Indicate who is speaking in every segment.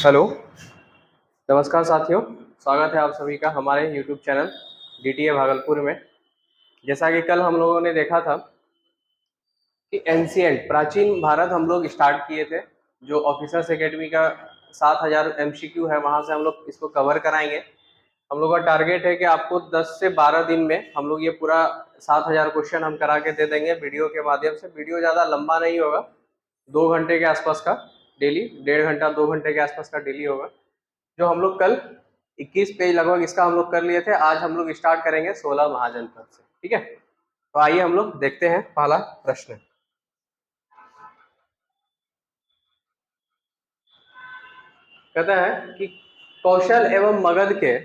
Speaker 1: Hello, नमस्कार साथियों। स्वागत है आप सभी का हमारे YouTube चैनल DTA भागलपुर में। जैसा कि कल हम लोगों ने देखा था कि एंशिएंट प्राचीन भारत हम लोग स्टार्ट किए थे, जो ऑफिसर्स एकेडमी का 7000 MCQ है, वहाँ से हम लोग इसको कवर कराएंगे। हम लोग का टारगेट है कि आपको 10 से 12 दिन में हम लोग ये पूरा 7000 क्वेश्चन हम करा के दे देंगे वीडियो के माध्यम से। वीडियो ज़्यादा लंबा नहीं होगा, 2 घंटे के आसपास का डेली, 1.5 घंटा 2 घंटे के आसपास का डेली होगा। जो हम लोग कल 21 पेज लगभग इसका हम लोग कर लिए थे, आज हम लोग स्टार्ट करेंगे 16 महाजनपद से। ठीक है, तो आइए हम लोग देखते हैं पहला प्रश्न। कहता है कि कौशल एवं मगध के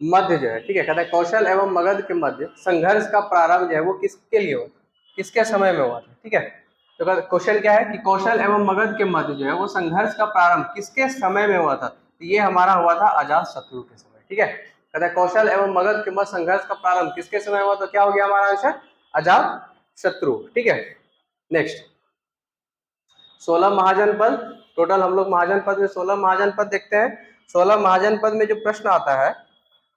Speaker 1: मध्य जो है, ठीक है, कहता है कौशल एवं मगध के मध्य संघर्ष का प्रारंभ जो है वो किसके लिए हुआ, किसके समय में हुआ था। ठीक है, तो क्वेश्चन क्या है कि कौशल एवं मगध के मध्य जो है वो संघर्ष का प्रारंभ किसके समय में हुआ था। तो ये हमारा हुआ था अजात शत्रु के समय। ठीक है, कहता है कौशल एवं मगध के मध्य संघर्ष का प्रारंभ किसके समय हुआ, तो क्या हो गया हमारा आंसर, अजात शत्रु। ठीक है, नेक्स्ट 16 महाजनपद। टोटल हम लोग महाजनपद में 16 महाजनपद देखते हैं। 16 महाजनपद में जो प्रश्न आता है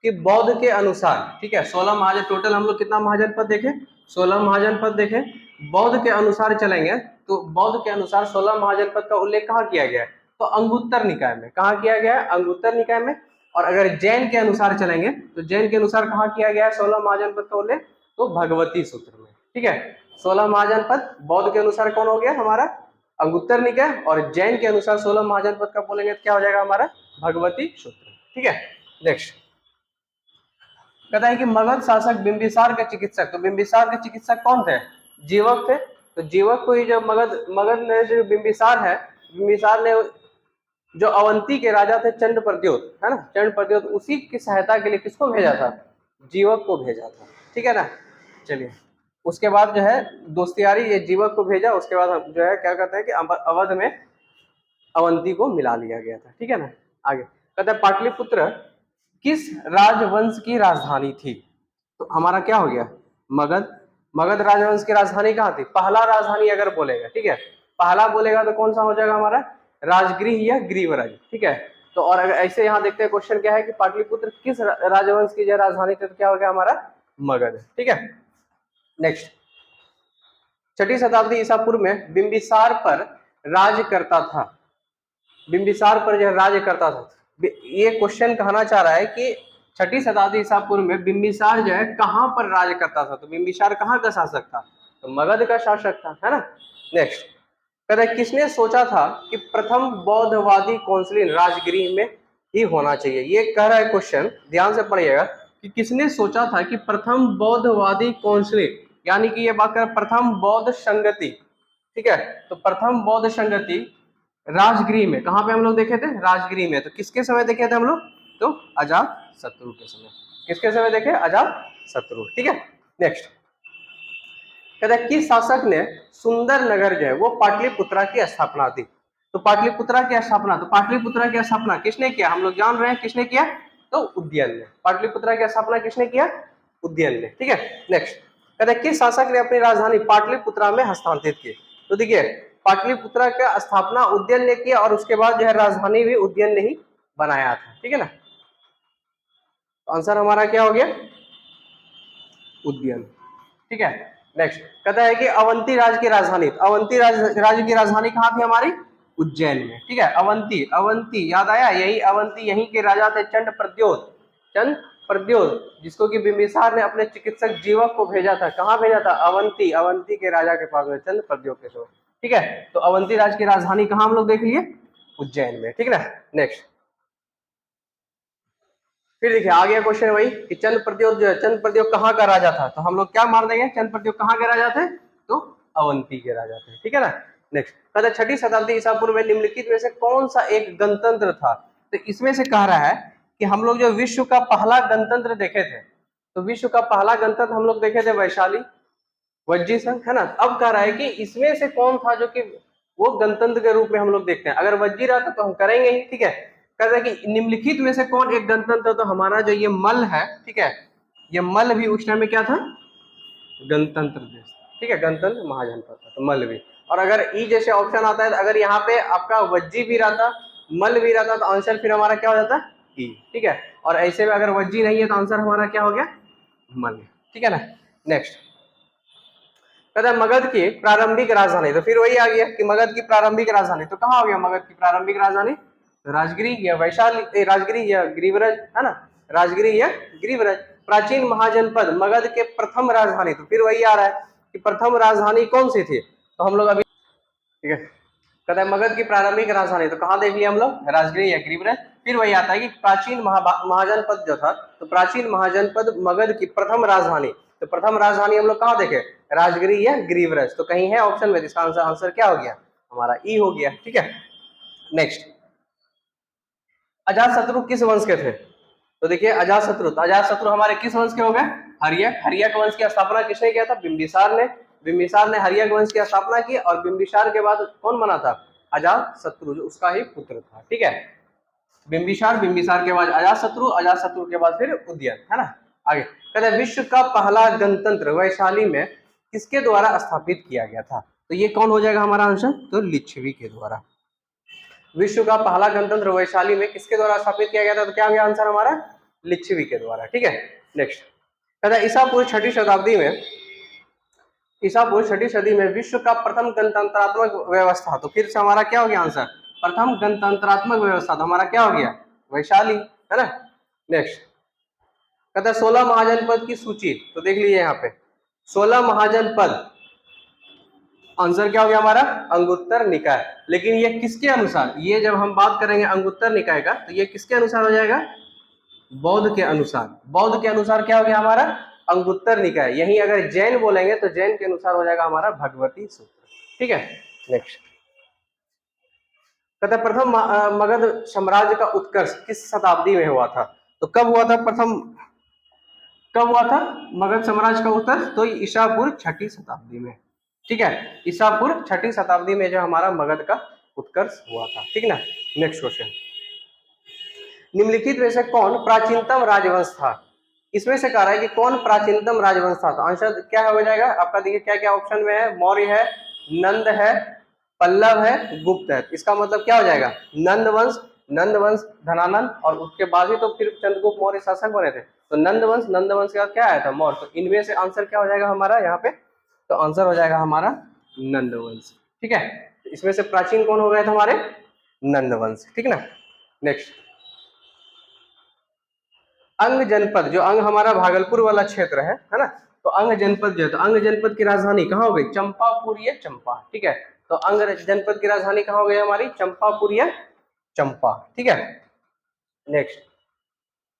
Speaker 1: कि बौद्ध के अनुसार, ठीक है, 16 महाजन, टोटल हम लोग कितना महाजनपद देखें, 16 महाजनपद देखें। बौद्ध के अनुसार चलेंगे तो बौद्ध के अनुसार 16 महाजनपद का उल्लेख कहाँ किया गया है, तो अंगुत्तर निकाय में। कहाँ किया गया है, अंगुत्तर निकाय में। और अगर जैन के अनुसार चलेंगे तो जैन के अनुसार कहाँ किया गया है 16 महाजनपद का उल्लेख, तो भगवती सूत्र में। ठीक है, 16 महाजनपद बौद्ध के अनुसार कौन हो गया हमारा, अंगुत्तर निकाय। और जैन के अनुसार 16 महाजनपद का बोलेंगे तो क्या हो जाएगा हमारा, भगवती सूत्र। ठीक है, नेक्स्ट कहता है कि मगध शासक बिंबिसार के चिकित्सक, तो बिंबिसार के चिकित्सक कौन थे, जीवक थे। तो जीवक को ही जो मगध मगध ने जो बिंबिसार है, बिंबिसार ने जो अवंती के राजा थे चंड प्रद्योत, है ना, चंड प्रद्योत, उसी की सहायता के लिए किसको भेजा था, जीवक को भेजा था। ठीक है ना, चलिए उसके बाद जो है दोस्तियारी ये जीवक को भेजा, उसके बाद हम जो है क्या कहते हैं कि अवध में अवंती को मिला लिया गया था। ठीक है ना, आगे कहते हैं पाटलिपुत्र किस राजवंश की राजधानी थी, तो हमारा क्या हो गया, मगध। मगध राजवंश की राजधानी कहाँ थी, पहला राजधानी अगर बोलेगा, ठीक है, पहला बोलेगा तो कौन सा हो जाएगा हमारा, राजगृह या ग्रीवराज। ठीक है, तो और अगर ऐसे यहाँ देखते हैं क्वेश्चन क्या है कि पाटलिपुत्र किस राजवंश की राजधानी थी, तो क्या हो गया हमारा, मगध। ठीक है, नेक्स्ट 6ठी शताब्दी ईसा पूर्व में बिंबिसार पर राज करता था, बिंबिसार पर जो राज करता था। ये क्वेश्चन कहना चाह रहा है कि 6ठी शताब्दी ईसा पूर्व में बिंबिसार जो है कहां पर राज करता था, तो बिंबिसार कहां का शासक था, तो मगध का शासक था, है ना। नेक्स्ट कहते हैं किसने सोचा था कि प्रथम बौद्धवादी काउंसिल राजगृह में ही होना चाहिए। ये कह रहा है क्वेश्चन, ध्यान से पढ़िएगा कि किसने सोचा था कि प्रथम बौद्धवादी काउंसिल, यानी कि ये बात कर प्रथम बौद्ध संगति, ठीक है, तो प्रथम बौद्ध संगति राजगृह में, कहां पे हम लोग देखे थे, राजगृह में। तो किसके समय देखे थे हम लोग, तो अजात शत्रु के समय। किसके समय देखे, अजात शत्रु। ठीक है, नेक्स्ट कहता है किस शासक ने सुंदर नगर जो है वो पाटलिपुत्रा की स्थापना दी, तो पाटलिपुत्रा की स्थापना, तो पाटलिपुत्रा की स्थापना किसने किया, हम लोग जान रहे हैं किसने किया, तो उदयन ने। पाटलिपुत्रा की स्थापना किसने किया, उदयन ने। ठीक है, नेक्स्ट कहते हैं किस शासक ने अपनी राजधानी पाटलिपुत्रा में हस्तांतरित की, तो देखिए पाटलिपुत्रा का स्थापना उदयन ने किया और उसके बाद जो है राजधानी भी उदयन ने ही बनाया था। ठीक है ना, तो आंसर हमारा क्या हो गया, उदयन। ठीक है, नेक्स्ट कहता है कि अवंती राज्य की राजधानी, अवंती राज्य की राजधानी कहाँ थी हमारी, उज्जैन में। ठीक है, अवंती, अवंती याद आया, यही अवंती, यहीं के राजा थे चंड प्रद्योत, चंद प्रद्योत, जिसको कि बिंबिसार ने अपने चिकित्सक जीवक को भेजा था, कहाँ भेजा था, अवंती, अवंती के राजा के पास में, चंद प्रद्योत के समय। ठीक है, तो अवंती राज्य की राजधानी कहाँ हम लोग देख लिए, उज्जैन में। ठीक है ना, नेक्स्ट फिर देखिए आ गया क्वेश्चन वही कि चंद प्रद्योत जो है, चंद प्रद्योत कहाँ का राजा था, तो हम लोग क्या मार देंगे, चंद प्रद्योत कहाँ के राजा थे, तो अवंती के राजा थे। ठीक है ना, नेक्स्ट कहता है 6ठी शताब्दी ईसा पूर्व में निम्नलिखित में से कौन सा एक गणतंत्र था, तो इसमें से कह रहा है कि हम लोग जो विश्व का पहला गणतंत्र देखे थे, तो विश्व का पहला गणतंत्र हम लोग देखे थे वैशाली वज्जी संघ, है ना। अब कह रहा है कि इसमें से कौन था जो कि वो गणतंत्र के रूप में हम लोग देखते हैं, अगर वज्जी रहता तो हम करेंगे ही। ठीक है, कहता है कि निम्नलिखित में से कौन एक गणतंत्र, तो हमारा जो ये मल है, ठीक है, ये मल भी उस टाइम में क्या था, गणतंत्र देश। ठीक है, गणतंत्र महाजनपद था, तो मल भी। और अगर ई जैसे ऑप्शन आता है, अगर यहाँ पे आपका वज्जी भी रहता, मल्ल भी रहता तो आंसर फिर हमारा क्या हो जाता है ई, ठीक है। और ऐसे में अगर वज्जी नहीं है तो आंसर हमारा क्या हो गया मल्ल, ठीक है ना। नेक्स्ट कहता है मगध की प्रारंभिक राजधानी, तो फिर वही आ गया कि मगध की प्रारंभिक राजधानी, तो कहाँ हो गया मगध की प्रारंभिक राजधानी, राजगिरी या वैशाली, राजगिरी या गिरिव्रज, है ना, राजगिरी या गिरिव्रज। प्राचीन महाजनपद मगध के प्रथम राजधानी, तो फिर वही आ रहा है कि प्रथम राजधानी कौन सी थी, तो हम लोग अभी, ठीक है, कहता है मगध की प्रारंभिक राजधानी, तो कहाँ देख लिया हम लोग, राजगिरी या गिरिव्रज। फिर वही आता है कि प्राचीन महाजनपद जो था, तो प्राचीन महाजनपद मगध की प्रथम राजधानी, तो प्रथम राजधानी हम लोग कहाँ देखे, राजगिरी या गिरिव्रज, तो कहीं है ऑप्शन में, इसका आंसर क्या हो गया हमारा ई हो गया, ठीक है। नेक्स्ट अजातशत्रु किस वंश के थे, तो देखिए अजातशत्रु हमारे किस वंश के हो गए, हर्यक वंश की स्थापना किसने किया था, बिंबिसार ने हर्यक वंश की स्थापना की, और बिंबिसार के बाद कौन बना था, अजातशत्रु, जो उसका ही पुत्र था, ठीक है। बिंबिसार के बाद अजातशत्रु के बाद फिर उदयन, है ना। आगे कहते हैं विश्व का पहला गणतंत्र वैशाली में किसके द्वारा स्थापित किया गया था, तो ये कौन हो जाएगा हमारा आंसर, तो लिच्छवी के द्वारा। विश्व का पहला गणतंत्र वैशाली में किसके द्वारा स्थापित किया गया था, तो क्या हो गया आंसर हमारा, लिच्छवी के द्वारा, ठीक है। नेक्स्ट कहता है ईसा पूर्व 6ठी सदी में विश्व का प्रथम गणतंत्रात्मक व्यवस्था, तो फिर से हमारा क्या हो गया आंसर, प्रथम गणतंत्रात्मक व्यवस्था, तो हमारा क्या हो गया वैशाली, है ना। नेक्स्ट कहता है 16 महाजनपद की सूची, तो देख लीजिए यहाँ पे 16 महाजनपद, आंसर क्या हो गया हमारा अंगुत्तर निकाय। लेकिन ये किसके अनुसार, ये जब हम बात करेंगे अंगुत्तर निकाय का, तो ये किसके अनुसार हो जाएगा, बौद्ध के अनुसार। बौद्ध के अनुसार क्या हो गया हमारा अंगुत्तर निकाय। यही अगर जैन बोलेंगे तो जैन के अनुसार हो जाएगा हमारा भगवती सूत्र, ठीक है। नेक्स्ट कहता है प्रथम मगध साम्राज्य का उत्कर्ष किस शताब्दी में हुआ था, तो कब हुआ था मगध साम्राज्य का उत्कर्ष, तो ईसा पूर्व 6ठी शताब्दी में, ठीक है। ईसा पूर्व 6ठी शताब्दी में जो हमारा मगध का उत्कर्ष हुआ था, ठीक ना। नेक्स्ट क्वेश्चन निम्नलिखित में से कौन प्राचीनतम राजवंश था, इसमें से कह रहा है कि कौन प्राचीनतम राजवंश था, तो आंसर क्या हो जाएगा आपका, देखिए क्या क्या ऑप्शन में है, मौर्य है, नंद है, पल्लव है, गुप्त है। इसका मतलब क्या हो जाएगा नंद वंश धनानंद, और उसके बाद ही तो फिर चंद्रगुप्त मौर्य शासक बने थे, तो नंद वंश का क्या आया था मौर्य, तो इनमें से आंसर क्या हो जाएगा हमारा यहाँ पे, तो आंसर हो जाएगा हमारा नंद वंश, ठीक है। इसमें से प्राचीन कौन हो गए थे हमारे नंद वंश, ठीक ना। नेक्स्ट अंग जनपद, जो अंग हमारा भागलपुर वाला क्षेत्र है ना, तो अंग जनपद जो है, तो अंग जनपद की राजधानी कहाँ हो गई, चंपापुर या चंपा, ठीक है। तो अंग जनपद की राजधानी कहाँ हो गई हमारी, चंपापुर या चंपा, ठीक है। नेक्स्ट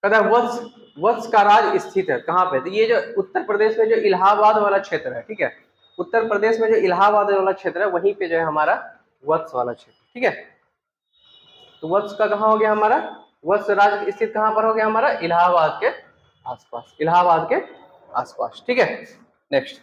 Speaker 1: कहता है वत्स का राज स्थित है कहाँ पे, तो ये जो उत्तर प्रदेश में जो इलाहाबाद वाला क्षेत्र है, ठीक है, उत्तर प्रदेश में जो इलाहाबाद वाला क्षेत्र है वहीं पे जो है हमारा वत्स वाला क्षेत्र, ठीक है। तो वत्स का कहाँ हो गया हमारा, वत्स राज स्थित कहाँ पर हो गया हमारा, इलाहाबाद के आसपास, ठीक है। नेक्स्ट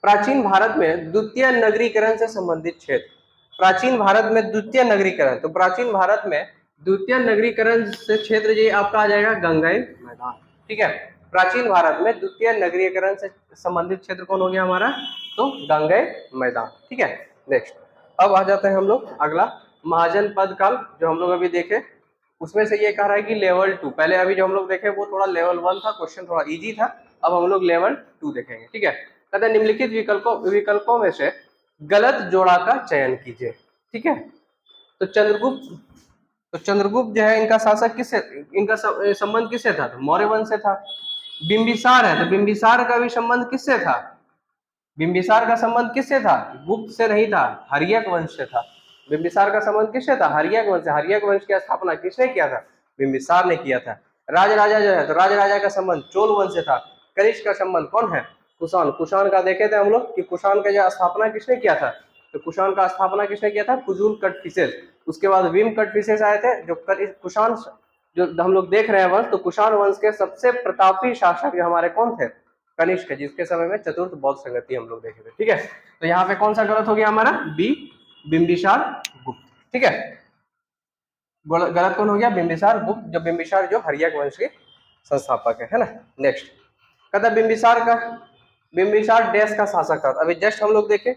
Speaker 1: प्राचीन भारत में द्वितीय नगरीकरण से संबंधित क्षेत्र, प्राचीन भारत में द्वितीय नगरीकरण, तो प्राचीन भारत में द्वितीय नगरीकरण से क्षेत्र ये आपका आ जाएगा गंगई मैदान, ठीक है। प्राचीन भारत में द्वितीय नगरीकरण से संबंधित क्षेत्र कौन हो गया हमारा, तो गंगई मैदान, ठीक है। नेक्स्ट अब आ जाते हैं हम लोग अगला महाजनपद काल, जो हम लोग अभी देखे उसमें से ये कह रहा है कि लेवल 2, पहले अभी जो हम लोग देखे वो थोड़ा लेवल 1 था, क्वेश्चन थोड़ा इजी था, अब हम लोग लेवल 2 देखेंगे, ठीक है। कहते हैं निम्नलिखित विकल्पों में से गलत जोड़ा का चयन कीजिए, ठीक है। तो चंद्रगुप्त जो है इनका शासक किससे, इनका संबंध किससे था, तो मौर्य वंश से था। बिंबिसार है तो बिंबिसार का भी संबंध किससे था, बिंबिसार का संबंध किससे था, गुप्त से नहीं था, हर्यक वंश से था। बिंबिसार का संबंध किससे था, हर्यक वंश से। हर्यक वंश की स्थापना किसने किया था, बिंबिसार ने किया था। राजराजा जो है तो राजराजा का संबंध चोल वंश से था। कनिष्क का संबंध कौन है, कुषाण का देखे थे हम लोग कि कुषाण का जो स्थापना किसने किया था, तो कुषाण का स्थापना किसने किया था, कुजुल कटफिसेस। उसके बाद भीम कटफिसेस आए थे, जो कुषाण जो हम लोग देख रहे हैं वंश, तो कुषाण वंश के सबसे प्रतापी शासक जो हमारे कौन थे, कनिष्क, जिसके समय में चतुर्थ बौद्ध संगति हम लोग देखे थे, ठीक है। तो यहाँ पे कौन सा गलत हो गया हमारा, बी बिंबिसार गुप्त, ठीक है। गलत कौन हो गया, बिंबिसार गुप्त, जो बिंबिसार जो हर्यक वंश के संस्थापक है ना। नेक्स्ट कहता बिंबिसार डैश का शासक था, अभी जस्ट हम लोग देखे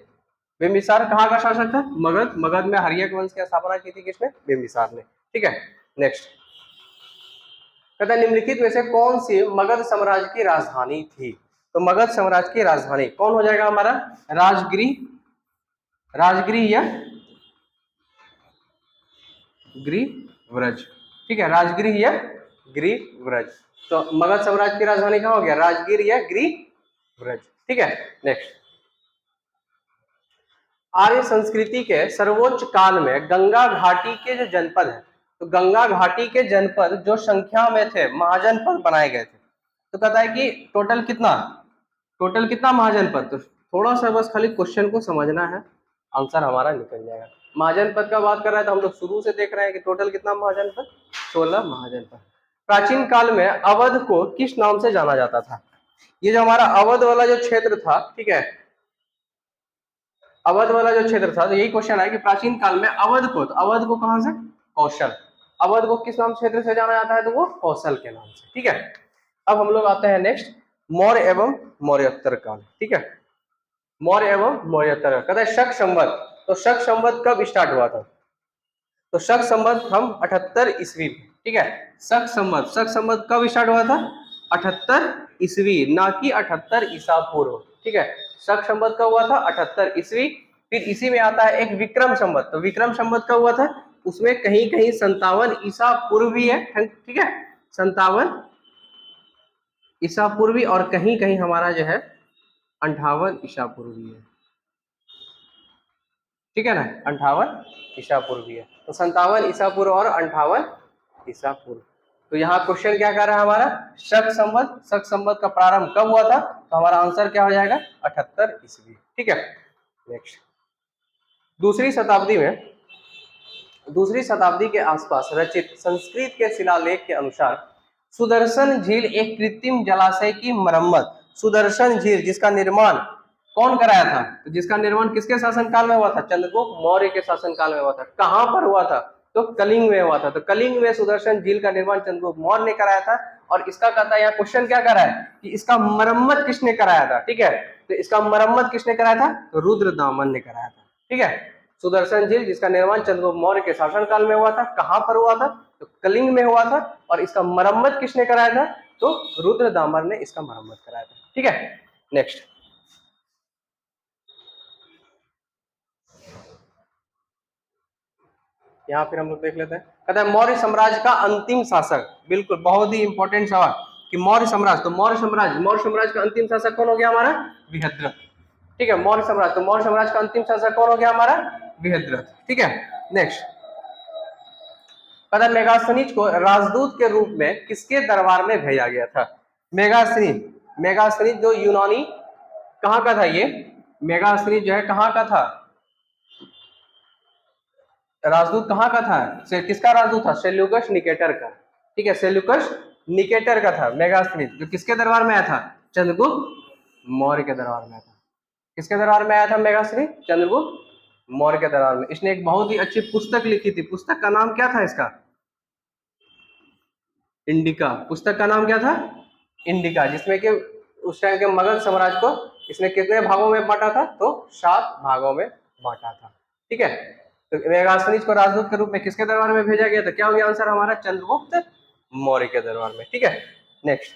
Speaker 1: बिंबिसार कहाँ का शासक था? मगध। मगध में हर्यक वंश की स्थापना की थी किसने? बिंबिसार ने। ठीक है, नेक्स्ट कहता है निम्नलिखित में से कौन सी मगध साम्राज्य की राजधानी थी? तो मगध साम्राज्य की राजधानी कौन हो जाएगा हमारा? राजगिरी, राजगिरी या गिरिव्रज। ठीक है, राजगिरी या गिरिव्रज। तो मगध साम्राज्य की राजधानी कहाँ हो गया? राजगिर या गिरिव्रज। ठीक है, नेक्स्ट आर्य संस्कृति के सर्वोच्च काल में गंगा घाटी के जो जनपद है, तो गंगा घाटी के जनपद जो संख्या में थे महाजनपद बनाए गए थे। तो कहता है कि टोटल कितना महाजनपद? तो थोड़ा सा बस खाली क्वेश्चन को समझना है, आंसर हमारा निकल जाएगा। महाजनपद का बात कर रहा है तो हम लोग शुरू से देख रहे हैं कि टोटल कितना महाजनपद? 16 महाजनपद। प्राचीन काल में अवध को किस नाम से जाना जाता था? ये जो हमारा अवध वाला जो क्षेत्र था, ठीक है, अवध वाला जो क्षेत्र था, तो यही क्वेश्चन है कि प्राचीन काल में अवध को, तो अवध को कहां से? कौशल। अवध को किस नाम क्षेत्र से जाना जाता है? तो वो कौशल के नाम से। ठीक है, अब हम लोग आते हैं नेक्स्ट मौर्य एवं मौर्योत्तर काल। ठीक है, मौर्य एवं मौर्योत्तर कहता है शक संवत। तो शक संवत कब स्टार्ट हुआ था? तो शक संवत हम 78 ईस्वी। ठीक है, शक संवत कब स्टार्ट हुआ था? 78 ईस्वी, ना कि 78 ईसा पूर्व। ठीक है, शक संवत कब हुआ था? 78 ईस्वी। फिर इसी में आता है एक विक्रम संवत। तो विक्रम संवत कब हुआ था? उसमें कहीं कहीं 57 ईसा पूर्व भी है। ठीक है, 57 ईसा पूर्वी, और कहीं कहीं हमारा जो है 58 ईसा पूर्वी है। ठीक है ना, 58 ईसा पूर्वी है। तो 57 ईसा पूर्व और 58 ईसा पूर्व। तो यहाँ क्वेश्चन क्या कर रहा है हमारा? शक संवत का प्रारंभ कब हुआ था? तो हमारा आंसर क्या हो जाएगा? 78 ईस्वी। ठीक है, नेक्स्ट दूसरी शताब्दी के आसपास रचित संस्कृत के शिलालेख के अनुसार सुदर्शन झील एक कृत्रिम जलाशय की मरम्मत, सुदर्शन झील जिसका निर्माण कौन कराया था? तो जिसका निर्माण किसके शासनकाल में हुआ था? चंद्रगुप्त मौर्य के शासनकाल में हुआ था। कहां पर हुआ था? तो कलिंग में हुआ था। तो कलिंग में सुदर्शन झील का निर्माण चंद्रगुप्त मौर्य ने कराया था। और इसका कहता है यहाँ क्वेश्चन क्या कर रहा है कि इसका मरम्मत किसने कराया था? ठीक है, तो इसका मरम्मत किसने कराया था? तो रुद्रदामन ने कराया था। ठीक है, सुदर्शन झील जिसका निर्माण चंद्रगुप्त मौर्य के शासनकाल में हुआ था। कहां पर हुआ था? तो कलिंग में हुआ था। और इसका मरम्मत किसने कराया था? तो रुद्रदामन ने इसका मरम्मत कराया था। ठीक है, नेक्स्ट यहाँ फिर हम लोग देख लेते हैं। कहता है मौर्य साम्राज्य का अंतिम शासक। बिल्कुल, बहुत ही इंपॉर्टेंट सवाल कि मौर्य साम्राज्य, तो मौर्य साम्राज्य का अंतिम शासक कौन हो गया हमारा? बृहद्रथ। ठीक है, मौर्य साम्राज्य, तो मौर्य साम्राज्य का अंतिम शासक कौन हो गया हमारा? बृहद्रथ। ठीक है, नेक्स्ट कहता है मेगास्थनीज को राजदूत के रूप में किसके दरबार में भेजा गया था? मेगास्थनीज जो यूनानी कहाँ का था? ये मेगास्थनीज जो है कहाँ का था? राजदूत कहाँ का था? किसका राजदूत था? सेल्यूकस निकेटर का। ठीक है, सेल्यूकस निकेटर का था मेगास्थनीज, जो किसके दरबार में आया था? चंद्रगुप्त मौर्य के दरबार में आया था। किसके दरबार में आया था मेगास्थनीज? चंद्रगुप्त मौर्य के दरबार में। इसने एक बहुत ही अच्छी पुस्तक लिखी थी। पुस्तक का नाम क्या था इसका? इंडिका। पुस्तक का नाम क्या था? इंडिका, जिसमें कि उस टाइम के मगध साम्राज्य को इसने कितने भागों में बांटा था? तो 7 भागों में बांटा था। ठीक है, तो मेगास्थनीज को राजदूत के रूप में किसके दरबार में भेजा गया था? क्या हो गया आंसर हमारा? चंद्रगुप्त मौर्य के दरबार में। ठीक है, नेक्स्ट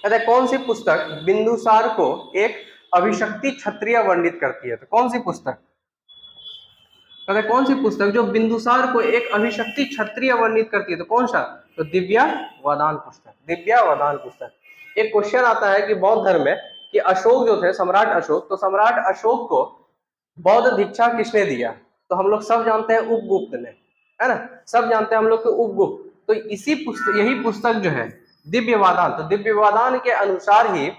Speaker 1: कहते हैं कौन सी पुस्तक बिंदुसार को एक अभिशक्ति क्षत्रिय वर्णित करती है? तो कौन सी पुस्तक? कहते हैं कौन सी पुस्तक जो बिंदुसार को एक अभिशक्ति क्षत्रिय वर्णित करती है? तो कौन सा? तो दिव्यावदान पुस्तक। दिव्यावदान पुस्तक। एक क्वेश्चन आता है कि बौद्ध धर्म में कि अशोक जो थे, सम्राट अशोक, तो सम्राट अशोक को बौद्ध दीक्षा किसने दिया? तो हम लोग सब जानते हैं उपगुप्त ने, है ना, सब जानते हैं हम लोग को उपगुप्त। तो इसी पुस्तक, यही पुस्तक जो है दिव्यवादान, तो दिव्यवादान के अनुसार ही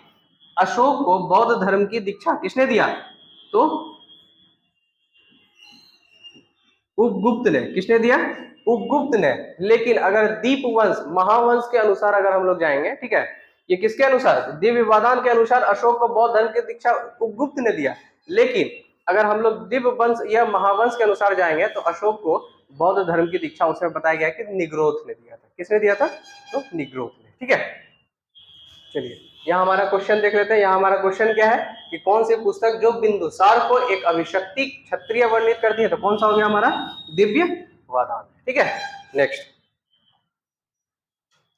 Speaker 1: अशोक को बौद्ध धर्म की दीक्षा किसने दिया? तो उपगुप्त ने। किसने दिया? उपगुप्त ने। लेकिन अगर दीपवंश महावंश के अनुसार अगर हम लोग जाएंगे, ठीक है, ये किसके अनुसार? दिव्यवादान के अनुसार अशोक को बौद्ध धर्म की दीक्षा उपगुप्त ने दिया। लेकिन अगर हम लोग दिव्य वंश या महावंश के अनुसार जाएंगे तो अशोक को बौद्ध धर्म की दीक्षा उसमें बताया गया कि निग्रोथ ने दिया था। किसने दिया था? तो निग्रोथ ने। ठीक है, चलिए यहाँ हमारा क्वेश्चन देख लेते हैं। यहाँ हमारा क्वेश्चन क्या है कि कौन सी पुस्तक जो बिंदुसार को एक अभिषक्ति क्षत्रिय वर्णित करती है, तो कौन सा हो गया हमारा दिव्य वादान। ठीक है, नेक्स्ट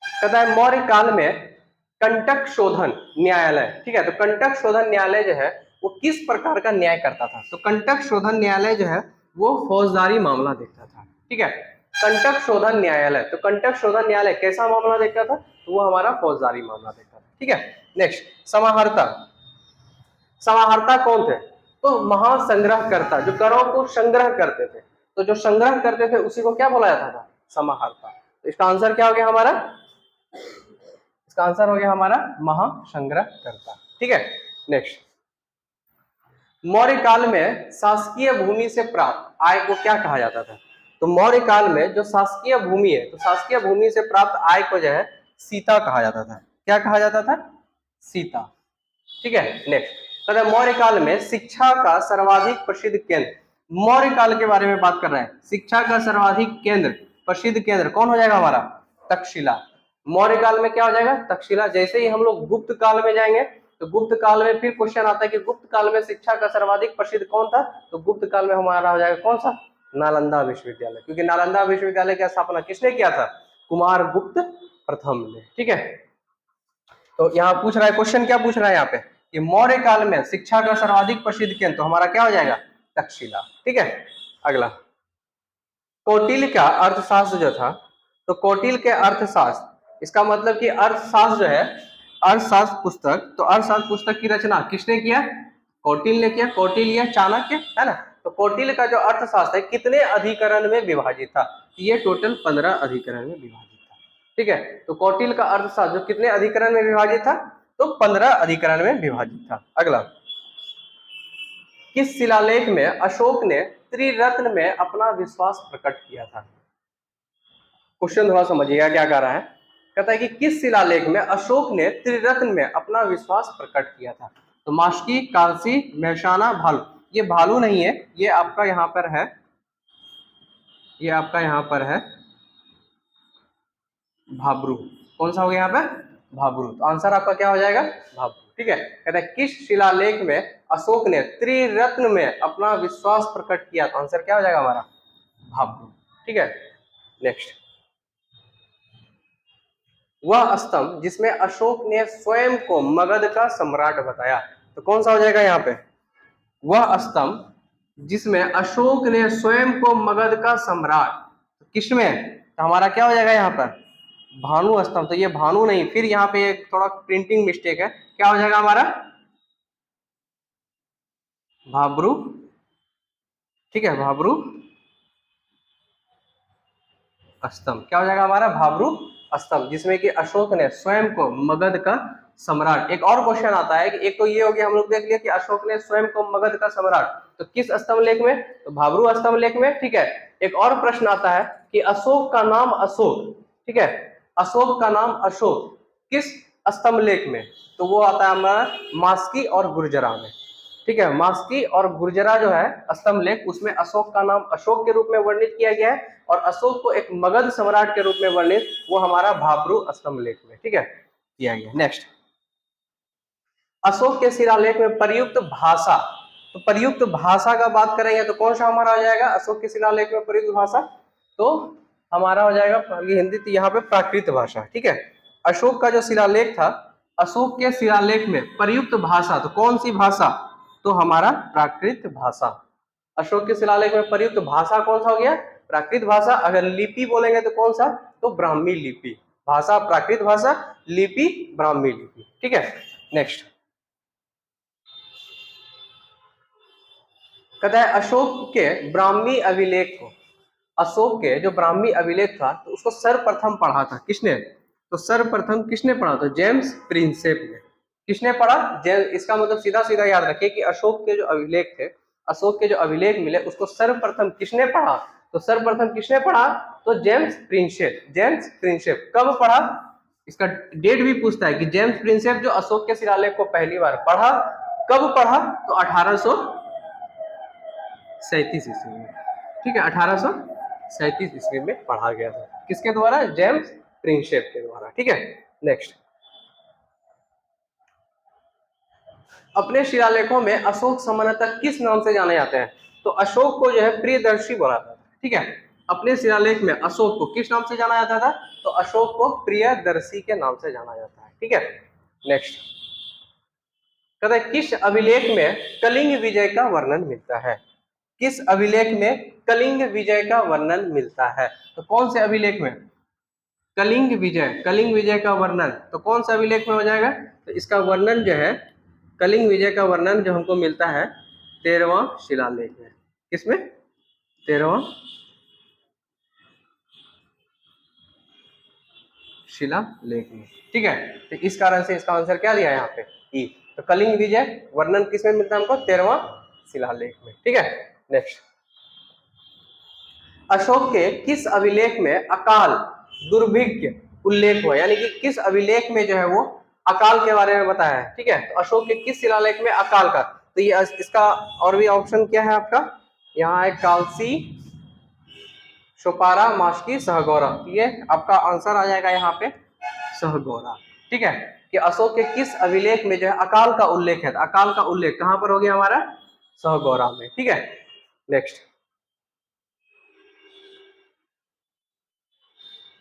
Speaker 1: कहता है मौर्य काल में कंटक शोधन न्यायालय, ठीक है, तो कंटक शोधन न्यायालय जो है वो किस प्रकार का न्याय करता था, तो कंटक शोधन न्यायालय जो है वो फौजदारी मामला देखता था। ठीक है, कंटक शोधन न्यायालय, तो कंटक शोधन न्यायालय कैसा मामला देखता था, तो वो हमारा फौजदारी मामला देखता था। ठीक है, नेक्स्ट समाहर्ता, समाहर्ता कौन थे, तो महासंग्रहकर्ता, जो करों को संग्रह करते थे, तो जो संग्रह करते थे उसी को क्या बोला जाता था, समाहर्ता। तो इसका आंसर क्या हो गया हमारा, इसका आंसर हो गया हमारा महासंग्रहकर्ता। ठीक है, नेक्स्ट मौर्य काल में शासकीय भूमि से प्राप्त आय को क्या कहा जाता था, तो मौर्य काल में जो शासकीय भूमि है, तो शासकीय भूमि से प्राप्त आय को जो है सीता कहा जाता था। क्या कहा जाता था, सीता। ठीक है, नेक्स्ट कहते हैं मौर्य काल में शिक्षा का सर्वाधिक प्रसिद्ध केंद्र, मौर्य काल के बारे में बात कर रहे हैं, शिक्षा का सर्वाधिक केंद्र प्रसिद्ध केंद्र कौन हो जाएगा हमारा, तक्षशिला। मौर्य काल में क्या हो जाएगा, तक्षशिला। जैसे ही हम लोग गुप्त काल में जाएंगे तो गुप्त काल में फिर क्वेश्चन आता है कि गुप्त काल में शिक्षा का सर्वाधिक प्रसिद्ध कौन था, तो गुप्त काल में हमारा हो जाएगा कौन सा, नालंदा विश्वविद्यालय, क्योंकि नालंदा विश्वविद्यालय की स्थापना किसने किया था, कुमार गुप्त प्रथम ने। ठीक है, तो यहाँ पूछ रहा है, क्वेश्चन क्या पूछ रहा है यहाँ पे कि मौर्य काल में शिक्षा का सर्वाधिक प्रसिद्ध केंद्र, तो हमारा क्या हो जाएगा, तक्षशिला। ठीक है, अगला कौटिल्य का अर्थशास्त्र जो था, तो कौटिल्य के अर्थशास्त्र, इसका मतलब कि अर्थशास्त्र जो है, अर्थशास्त्र पुस्तक, तो अर्थशास्त्र पुस्तक की रचना किसने किया, कौटिल्य ने किया। कौटिल्य चाणक्य है ना, तो कौटिल्य का जो अर्थशास्त्र है कितने अधिकरण में विभाजित था, ये टोटल 15 अधिकरण में विभाजित था। ठीक है, तो कौटिल्य का अर्थशास्त्र जो कितने अधिकरण में विभाजित था, तो 15 अधिकरण में विभाजित था। अगला किस शिलालेख में अशोक ने त्रिरत्न में अपना विश्वास प्रकट किया था, क्वेश्चन थोड़ा समझिएगा क्या कह रहा है। कहता है कि किस शिलालेख में अशोक ने त्रिरत्न में अपना विश्वास प्रकट किया था, तो मास्की, कालसी, मेहसाना, भालू। ये भालू नहीं है, ये आपका यहाँ पर है, ये आपका यहाँ पर है भाब्रू। कौन सा हो गया यहाँ पे, भाब्रू। तो आंसर आपका क्या हो जाएगा, भाब्रू। ठीक है, कहता है किस शिलालेख में अशोक ने त्रिरत्न में अपना विश्वास प्रकट किया, तो आंसर क्या हो जाएगा हमारा, भाब्रू। ठीक है, नेक्स्ट वह स्तंभ जिसमें अशोक ने स्वयं को मगध का सम्राट बताया, तो कौन सा हो जाएगा यहाँ पे, वह स्तंभ जिसमें अशोक ने स्वयं को मगध का सम्राट, किसमें, तो हमारा क्या हो जाएगा यहाँ पर, भानु स्तंभ। तो ये भानु नहीं, फिर यहाँ पे एक थोड़ा प्रिंटिंग मिस्टेक है, क्या हो जाएगा हमारा, भाब्रू। ठीक है, भाब्रू स्तंभ क्या हो जाएगा हमारा, भाब्रू स्तंभ, जिसमें कि अशोक ने स्वयं को मगध का सम्राट। एक और क्वेश्चन आता है कि एक तो ये हो गया, हम लोग देख लिया कि अशोक ने स्वयं को मगध का सम्राट, तो किस स्तंभ लेख में, तो भाब्रू स्तंभ लेख में। ठीक है, एक और प्रश्न आता है कि अशोक का नाम अशोक, ठीक है, अशोक का नाम अशोक किस स्तंभ लेख में, तो वो आता है हमारा मास्की और गुर्जरा में। ठीक है, मास्की और गुर्जरा जो है स्तंभ लेख, उसमें अशोक का नाम अशोक के रूप में वर्णित किया गया है, और अशोक को एक मगध सम्राट के रूप में वर्णित वो हमारा भाब्रू स्तंभ लेख में, ठीक है, किया गया। नेक्स्ट अशोक के शिलालेख में प्रयुक्त भाषा, तो प्रयुक्त भाषा का बात करेंगे तो कौन सा हमारा हो जाएगा, अशोक के शिलालेख में प्रयुक्त भाषा, तो हमारा हो जाएगा हिंदी, तो यहाँ पे प्राकृत भाषा। ठीक है, अशोक का जो शिलालेख था, अशोक के शिलालेख में प्रयुक्त भाषा, तो कौन सी भाषा, तो हमारा प्राकृत भाषा। अशोक के शिलालेख में प्रयुक्त भाषा कौन सा हो गया, प्राकृत भाषा। अगर लिपि बोलेंगे तो कौन सा, तो ब्राह्मी लिपि। भाषा प्राकृत भाषा, लिपि ब्राह्मी लिपि। ठीक है, नेक्स्ट कहता है अशोक के ब्राह्मी अभिलेख को, अशोक के जो ब्राह्मी अभिलेख था तो उसको सर्वप्रथम पढ़ा था किसने, तो सर्वप्रथम किसने पढ़ा, तो जेम्स प्रिंसेप ने। किसने पढ़ा, जेम्स। इसका मतलब सीधा सीधा याद रखिए कि अशोक के जो अभिलेख थे, अशोक के जो अभिलेख मिले उसको सर्वप्रथम किसने पढ़ा, तो सर्वप्रथम किसने पढ़ा, तो जेम्स प्रिंसेप। जेम्स प्रिंसेप कब पढ़ा, इसका डेट भी पूछता है कि जेम्स प्रिंसेप जो अशोक के शिलालेख को पहली बार पढ़ा, कब पढ़ा, तो 1837 ईस्वी में। ठीक है, 1837 ईस्वी में पढ़ा गया था, किसके द्वारा, जेम्स प्रिंसेप के द्वारा। ठीक है, नेक्स्ट अपने शिलालेखों में अशोक सामान्यतः किस नाम से जाने जाते हैं? तो अशोक को जो है प्रियदर्शी बोला जाता है, ठीक है। अपने शिलालेख में अशोक को किस नाम से जाना जाता था? तो अशोक को प्रियदर्शी के नाम से जाना जाता है, ठीक है। नेक्स्ट कहता है किस अभिलेख में कलिंग विजय का वर्णन मिलता है? किस अभिलेख में कलिंग विजय का वर्णन मिलता है? तो कौन से अभिलेख में? कलिंग विजय का वर्णन तो कौन सा अभिलेख में हो जाएगा? तो इसका वर्णन जो है, कलिंग विजय का वर्णन जो हमको मिलता है 13वां शिलालेख में। किसमें? 13वां शिलालेख में, ठीक है। तो इस कारण से इसका आंसर क्या दिया है यहाँ पे? ई। तो कलिंग विजय वर्णन किसमें मिलता है हमको? 13वां शिलालेख में, ठीक है। नेक्स्ट अशोक के किस अभिलेख में अकाल दुर्भिक्ष उल्लेख हुआ, यानी कि किस अभिलेख में जो है वो अकाल के बारे में बताया है, ठीक है। तो अशोक के किस शिलालेख में अकाल का? तो ये इसका और भी ऑप्शन क्या है आपका? यहाँ है कालसी, शोपारा, मास्की, सहगौरा। ये आपका आंसर आ जाएगा यहाँ पे सहगौरा, ठीक है। कि अशोक के किस अभिलेख में जो है अकाल का उल्लेख है? अकाल का उल्लेख कहां पर हो गया हमारा? सहगौरा में, ठीक है। नेक्स्ट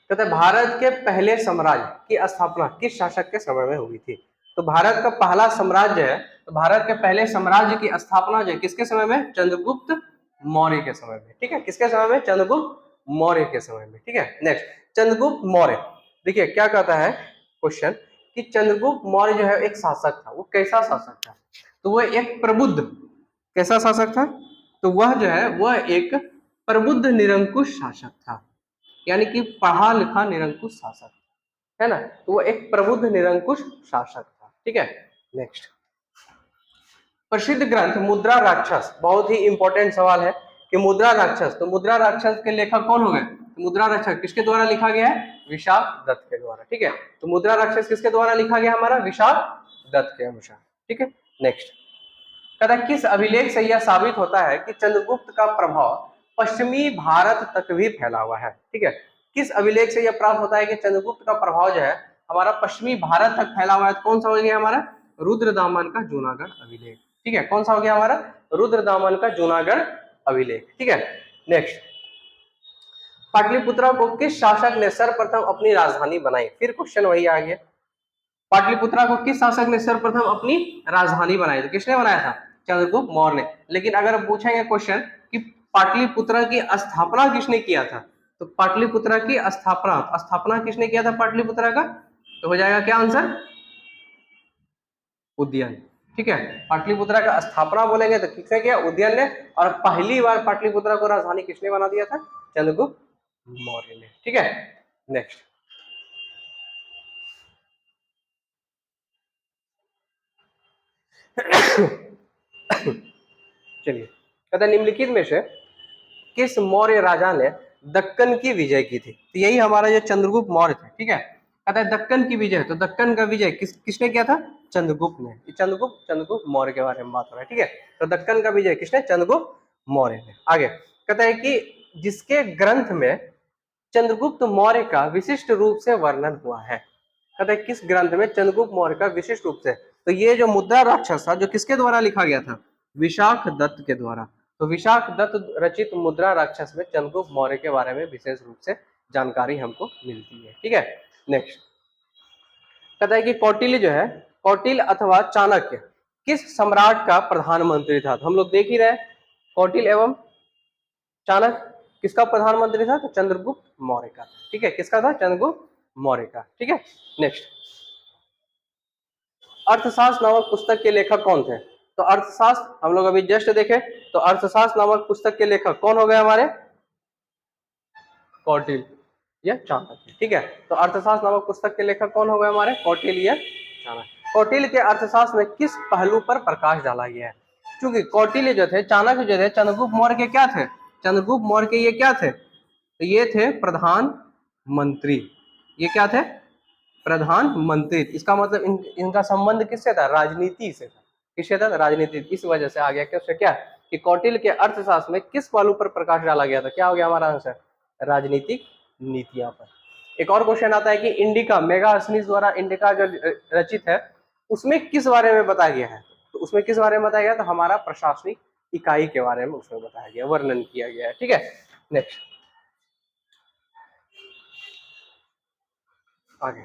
Speaker 1: कहते हैं भारत के पहले साम्राज्य की स्थापना किस शासक के समय में हुई थी? तो भारत का पहला साम्राज्य है, तो भारत के पहले साम्राज्य की स्थापना जो है किसके समय में? चंद्रगुप्त मौर्य के समय में, ठीक है। किसके समय में? चंद्रगुप्त मौर्य के समय में, ठीक है। नेक्स्ट चंद्रगुप्त मौर्य, देखिए क्या कहता है क्वेश्चन कि चंद्रगुप्त मौर्य जो है एक शासक था। वो कैसा शासक था? तो वो एक प्रबुद्ध, कैसा शासक था? तो वह जो है वह एक प्रबुद्ध निरंकुश शासक था, यानी कि पढ़ा लिखा निरंकुश शासक, है ना। तो वो एक प्रबुद्ध निरंकुश शासक था, ठीक है। नेक्स्ट प्रसिद्ध ग्रंथ मुद्रा राक्षस, बहुत ही इंपॉर्टेंट सवाल है कि मुद्रा राक्षस, तो मुद्रा राक्षस के लेखक कौन हो गए? मुद्रा राक्षस किसके द्वारा लिखा गया है? विशाख दत्त के द्वारा, ठीक है। तो मुद्रा राक्षस किसके द्वारा लिखा गया हमारा? विशाख दत्त के अनुसार, ठीक है। नेक्स्ट कहता है किस अभिलेख से यह साबित होता है कि चंद्रगुप्त का प्रभाव पश्चिमी भारत तक भी फैला हुआ है, ठीक है। किस अभिलेख से यह प्राप्त होता है कि चंद्रगुप्त का प्रभाव जो है हमारा पश्चिमी भारत तक फैला हुआ है? कौन सा हो गया हमारा? रुद्रदामन का जूनागढ़ अभिलेख, ठीक है। कौन सा हो गया हमारा? रुद्रदामन का जूनागढ़ अभिलेख, ठीक है। नेक्स्ट पाटलिपुत्रा को किस शासक ने सर्वप्रथम अपनी राजधानी बनाई? फिर क्वेश्चन वही आ गया, पाटलिपुत्रा को किस शासक ने सर्वप्रथम अपनी राजधानी बनाई? तो किसने बनाया था? चंद्रगुप्त मौर्य ने। लेकिन अगर पूछेंगे क्वेश्चन कि पाटलिपुत्रा की स्थापना किसने किया था? तो पाटलिपुत्रा की स्थापना स्थापना किसने किया था पाटलिपुत्रा का? तो हो जाएगा क्या आंसर? उदयन, ठीक है। पाटलिपुत्रा का स्थापना बोलेंगे तो किसने किया? उदयन ने। और पहली बार पाटलिपुत्रा को राजधानी किसने बना दिया था? चंद्रगुप्त मौर्य ने, ठीक है। नेक्स्ट चलिए कहता निम्नलिखित में से किस मौर्य राजा ने दक्कन की विजय की थी? तो यही हमारा जो चंद्रगुप्त मौर्य थे, ठीक है। कहता है दक्कन की विजय, तो दक्कन का विजय किसने किया था? चंद्रगुप्त ने। चंद्रगुप्त मौर्य के बारे में बात हो रहा है, ठीक है। तो दक्कन का विजय किसने? चंद्रगुप्त मौर्य ने। आगे कहता है कि जिसके ग्रंथ में चंद्रगुप्त मौर्य का विशिष्ट रूप से वर्णन हुआ है। कहता है किस ग्रंथ में चंद्रगुप्त मौर्य का विशिष्ट रूप से? तो ये जो मुद्रा राक्षस था जो किसके द्वारा लिखा गया था? विशाख दत्त के द्वारा। तो विशाख दत्त रचित मुद्रा राक्षस में चंद्रगुप्त मौर्य के बारे में विशेष रूप से जानकारी हमको मिलती है, ठीक है। नेक्स्ट कहता है कि कौटिल्य जो है, कौटिल्य अथवा चाणक्य किस सम्राट का प्रधानमंत्री था? तो हम लोग देख ही रहे कौटिल्य एवं चाणक्य किसका प्रधानमंत्री था? तो चंद्रगुप्त मौर्य का, ठीक है। किसका था? चंद्रगुप्त मौर्य का, ठीक है। नेक्स्ट अर्थशास्त्र नामक पुस्तक के लेखक कौन थे? तो अर्थशास्त्र हम लोग अभी जस्ट देखे, तो अर्थशास्त्र नामक पुस्तक के लेखक कौन हो गए हमारे? कौटिल्य या चाणक्य, ठीक है। तो अर्थशास्त्र नामक पुस्तक के लेखक कौन हो गए हमारे? कौटिल्य या चाणक्य। कौटिल्य के अर्थशास्त्र में किस पहलू पर प्रकाश डाला गया है? क्योंकि कौटिल्य जो थे, चाणक्य जो थे, चंद्रगुप्त मौर्य के क्या थे? चंद्रगुप्त मौर्य के ये क्या थे? तो ये थे प्रधानमंत्री। ये क्या थे? प्रधानमंत्री। इसका मतलब इनका संबंध किससे था? राजनीति से था। किससे था? राजनीति। इस वजह से आ गया कैसे क्या कि कौटिल्य के अर्थशास्त्र में किस पहलू पर प्रकाश डाला गया था? क्या हो गया हमारा आंसर? राजनीतिक नीतियां पर। एक और क्वेश्चन आता है कि इंडिका, मेगा स्मिथ द्वारा इंडिका जो रचित है उसमें किस बारे में बताया गया है? तो उसमें किस बारे में बताया गया, तो हमारा प्रशासनिक इकाई के बारे में उसमें बताया गया, वर्णन किया गया है। ठीक है, नेक्स्ट आगे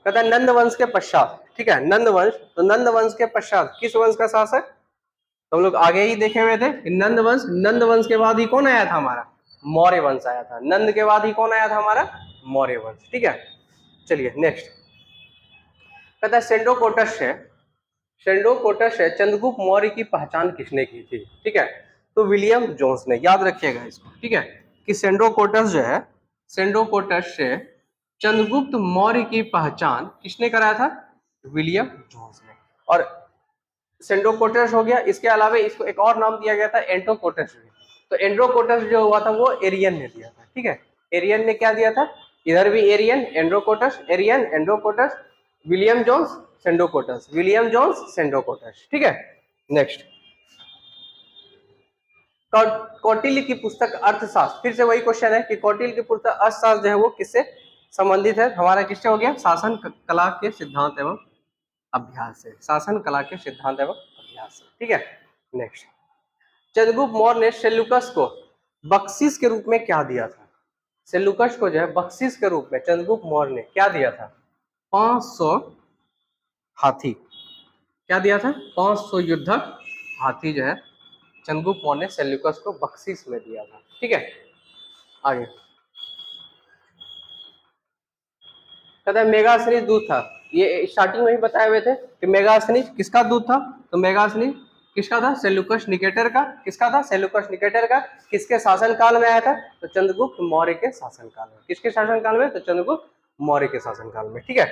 Speaker 1: कहता है नंद वंश के पश्चात, ठीक है, नंद वंश, तो नंद वंश के पश्चात किस वंश का शासक, तो हम लोग आगे ही देखे हुए थे कि नंद वंश, नंद वंश के बाद ही कौन आया था हमारा, मौर्य वंश आया था। नंद के बाद ही कौन आया था हमारा, मौर्य वंश। ठीक है, चलिए नेक्स्ट कहता है सेंडोकोटस है, सेंडोकोटस है चंद्रगुप्त मौर्य की पहचान किसने की थी, ठीक है, तो विलियम जोन्स ने, याद रखिएगा इसको। ठीक है, कि सेंडोकोटस जो है, सेंडोकोटस से चंद्रगुप्त मौर्य की पहचान किसने कराया था, विलियम जोन्स ने। और सेंडोकोटस हो गया, इसके अलावा इसको एक और नाम दिया गया था एंटोकोटस भी। तो एंड्रोकोटस जो हुआ था वो एरियन ने दिया था। ठीक है, एरियन ने क्या दिया था, इधर भी Arrian, Androcottus, Arrian, Androcottus, William Jones, Sandrocottus, William Jones, Sandrocottus. ठीक है, नेक्स्ट कौटिल्य की पुस्तक अर्थशास्त्र, फिर से वही क्वेश्चन है कि कौटिल्य की पुस्तक अर्थशास्त्र जो है वो किससे संबंधित है, हमारा किससे हो गया, शासन कला के सिद्धांत एवं अभ्यास से, शासन कला के सिद्धांत एवं अभ्यास से। ठीक है, नेक्स्ट चंद्रगुप्त मौर्य ने सेल्यूकस को बख्शिश के रूप में क्या दिया था, सेल्यूकस को जो है बख्शिश के रूप में चंद्रगुप्त मौर्य ने क्या दिया था, 500 हाथी, क्या दिया था, 500 युद्धक हाथी जो है चंद्रगुप्त मौर्य ने सेल्यूकस को बख्शिश में दिया था। ठीक है, आगे कहता है मेगासनीज दूत था, ये स्टार्टिंग में ही बताए हुए थे कि मेगासनीज किसका दूत था, तो मेगासनीज किसका था, सेल्यूकस निकेटर का, किसका था, सेल्यूकस निकेटर का, किसके शासन काल में आया था, तो चंद्रगुप्त मौर्य के शासन काल में, किसके शासन काल में, तो चंद्रगुप्त मौर्य के शासन काल में। ठीक है,